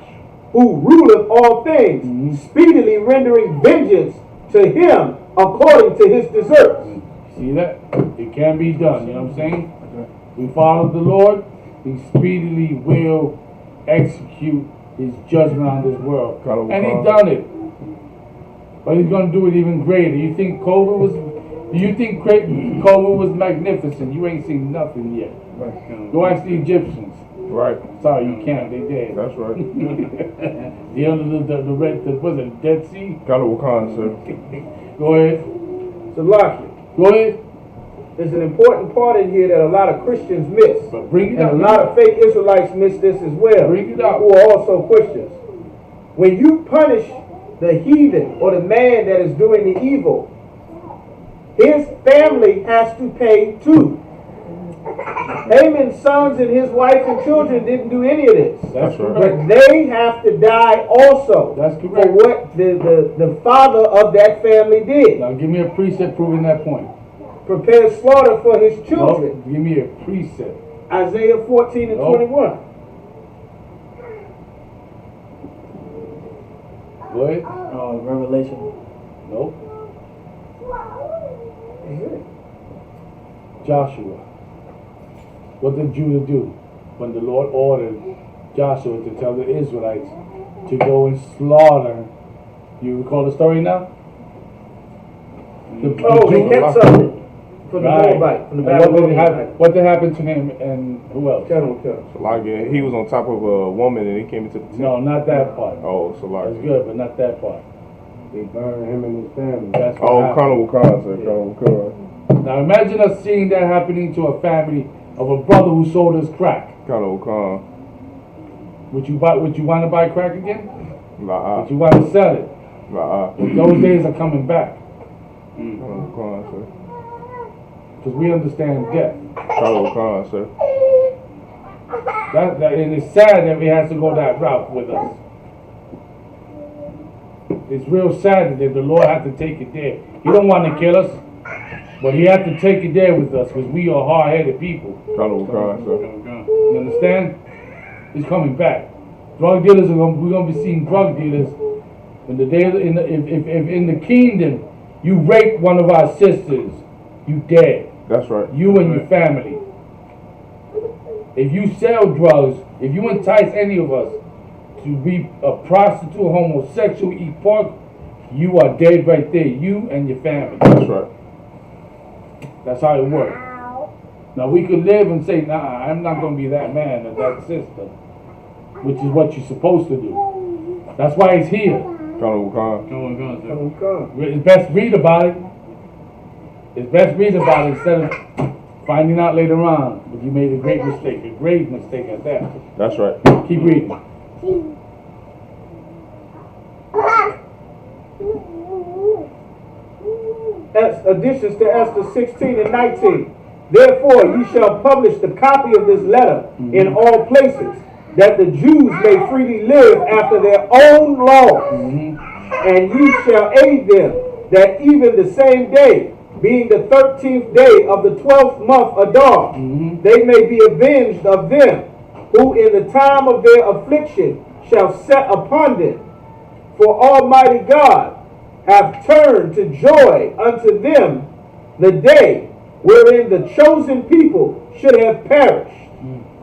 who ruleth all things, speedily rendering vengeance to him according to his deserts. See that? It can be done, you know what I'm saying? We follow the Lord, he speedily will execute his judgment on this world. And he done it. But he's going to do it even greater. You think COVID Do you think COVID was magnificent? You ain't seen nothing yet. Go ask the Egyptians. Right. Sorry, you can't. They dead. That's right. The under the red, was it Dead Sea? Kind of Wakanda, sir. Go ahead. So, Lockie, Go ahead. there's an important part in here that a lot of Christians miss. But bring it And up. a lot of fake Israelites miss this as well. Bring it up. Who are also Christians. When you punish the heathen or the man that is doing the evil, his family has to pay too. Haman's sons and his wife and children didn't do any of this. That's right. correct. But they have to die also. That's for correct. what the father of that family did. Now give me a precept proving that point. Prepare slaughter for his children. No, give me a precept. Isaiah 14 and No. 21. Go ahead. Revelation. Nope. Joshua. What did Judah do when the Lord ordered Joshua to tell the Israelites to go and slaughter? You recall the story now? They kept something from the Moabite, from the And Babylonian. what did happen to him and who else? Tell him. So like he was on top of a woman and he came into the tent. No, not that part. Oh, so like. That's good, but not that part. They burned him and his family. That's what Oh, happened. kind of Wakanda, sir. Kind of Wakanda. Now imagine us seeing that happening to a family of a brother who sold us crack. Kind of Wakanda. Would you want to buy crack again? Nah. Would you want to sell it? Nah. Those days are coming back. Kind of Wakanda, sir. Because we understand death. Kind of Wakanda, sir. And it's sad that we have to go that route with us. It's real sad that the Lord had to take it there. He don't want to kill us, but he had to take it there with us because we are hard-headed people. Kind of Wakanda, sir. You understand? He's coming back. Drug dealers we're gonna be seeing drug dealers in the day if in the kingdom you rape one of our sisters, you dead. That's right. You and your family. If you sell drugs, if you entice any of us to be a prostitute, homosexual, eat pork, you are dead right there. You and your family. That's right. That's how it works. Now we could live and say, nah, I'm not going to be that man or that sister, which is what you're supposed to do. That's why he's here. Kind of Wakanda. It's best read about it. It's best read about it instead of finding out later on that you made a great mistake at that. That's right. Keep reading. Additions to Esther 16 and 19. Therefore, you shall publish the copy of this letter in all places, that the Jews may freely live after their own laws. And you shall aid them, that even the same day, being the 13th day of the 12th month Adar, they may be avenged of them, who in the time of their affliction shall set upon them. For Almighty God hath turned to joy unto them the day wherein the chosen people should have perished.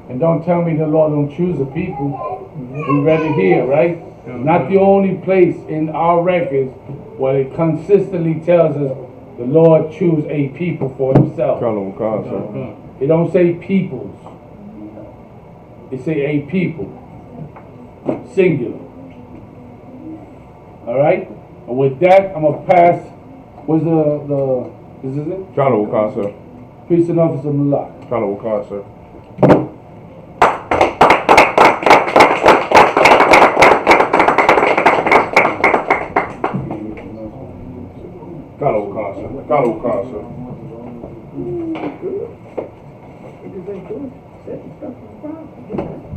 And don't tell me the Lord don't choose a people. We read it here, right? Not the only place in our records where it consistently tells us the Lord choose a people for himself. Kind of Wakanda, sir. It don't say peoples. It say a people. Singular. Alright? And with that, I'm going to pass. What's is this it? Kind of Wakanda, sir. Priest and Officer Malak. Kind of Wakanda, sir. Kind of Wakanda, sir. Kind of Wakanda, sir.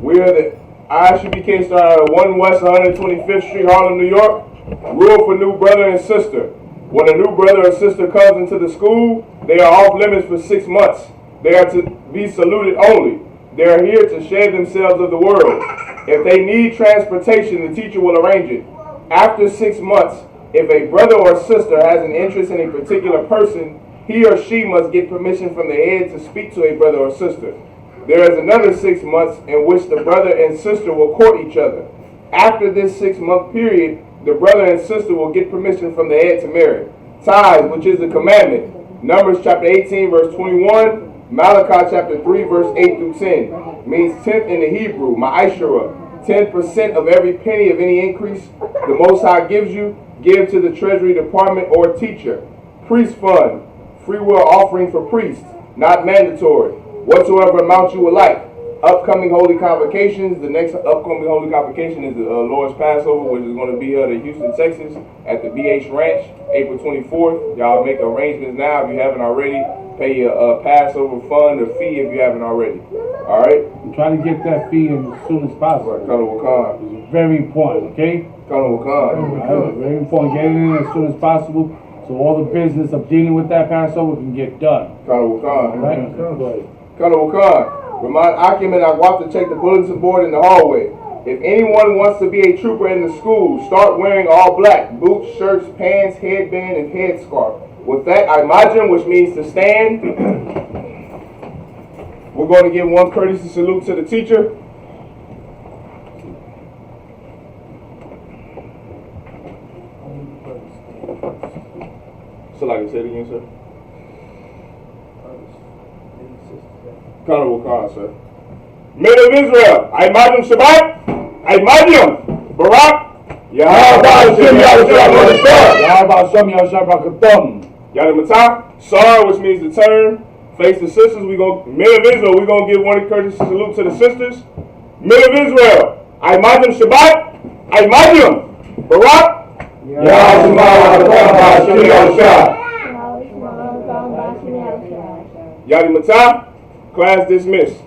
We are the ISUPK started at 1 West 125th Street, Harlem, New York. Rule for new brother and sister. When a new brother or sister comes into the school, they are off limits for 6 months. They are to be saluted only. They are here to shade themselves of the world. If they need transportation, the teacher will arrange it. After 6 months, if a brother or sister has an interest in a particular person, he or she must get permission from the head to speak to a brother or sister. There is another 6 months in which the brother and sister will court each other. After this 6-month period, the brother and sister will get permission from the head to marry. Tithe, which is a commandment, Numbers chapter 18, verse 21. Malachi chapter 3, verse 8 through 10. Means tenth in the Hebrew, ma'ashara. 10% of every penny of any increase the Most High gives you, give to the treasury department or teacher. Priest fund, free will offering for priests, not mandatory. Whatsoever amount you would like. Upcoming holy convocations. The next upcoming holy convocation is the Lord's Passover, which is going to be held in Houston, Texas, at the BH Ranch, April 24th. Y'all make arrangements now if you haven't already. Pay your Passover fund or fee if you haven't already. All right? I'm trying to get that fee in as soon as possible. It's very important, okay? Very important. Get it in as soon as possible so all the business of dealing with that Passover can get done. All right? Remind Akim and Agwap to check the bulletin board in the hallway. If anyone wants to be a trooper in the school, start wearing all black. Boots, shirts, pants, headband, and headscarf. With that, Imajim, which means to stand. We're going to give one courtesy salute to the teacher. So like I said again, sir. Honorable Khan, sir. Men of Israel, Imajim Shabbat, Imajim Barak, Yadamatah, Sar, which means to turn, face the sisters. Men of Israel, we're going to give one courtesy salute to the sisters. Men of Israel, Imajim Shabbat, Imajim Barak, Yadamatah. Class dismissed.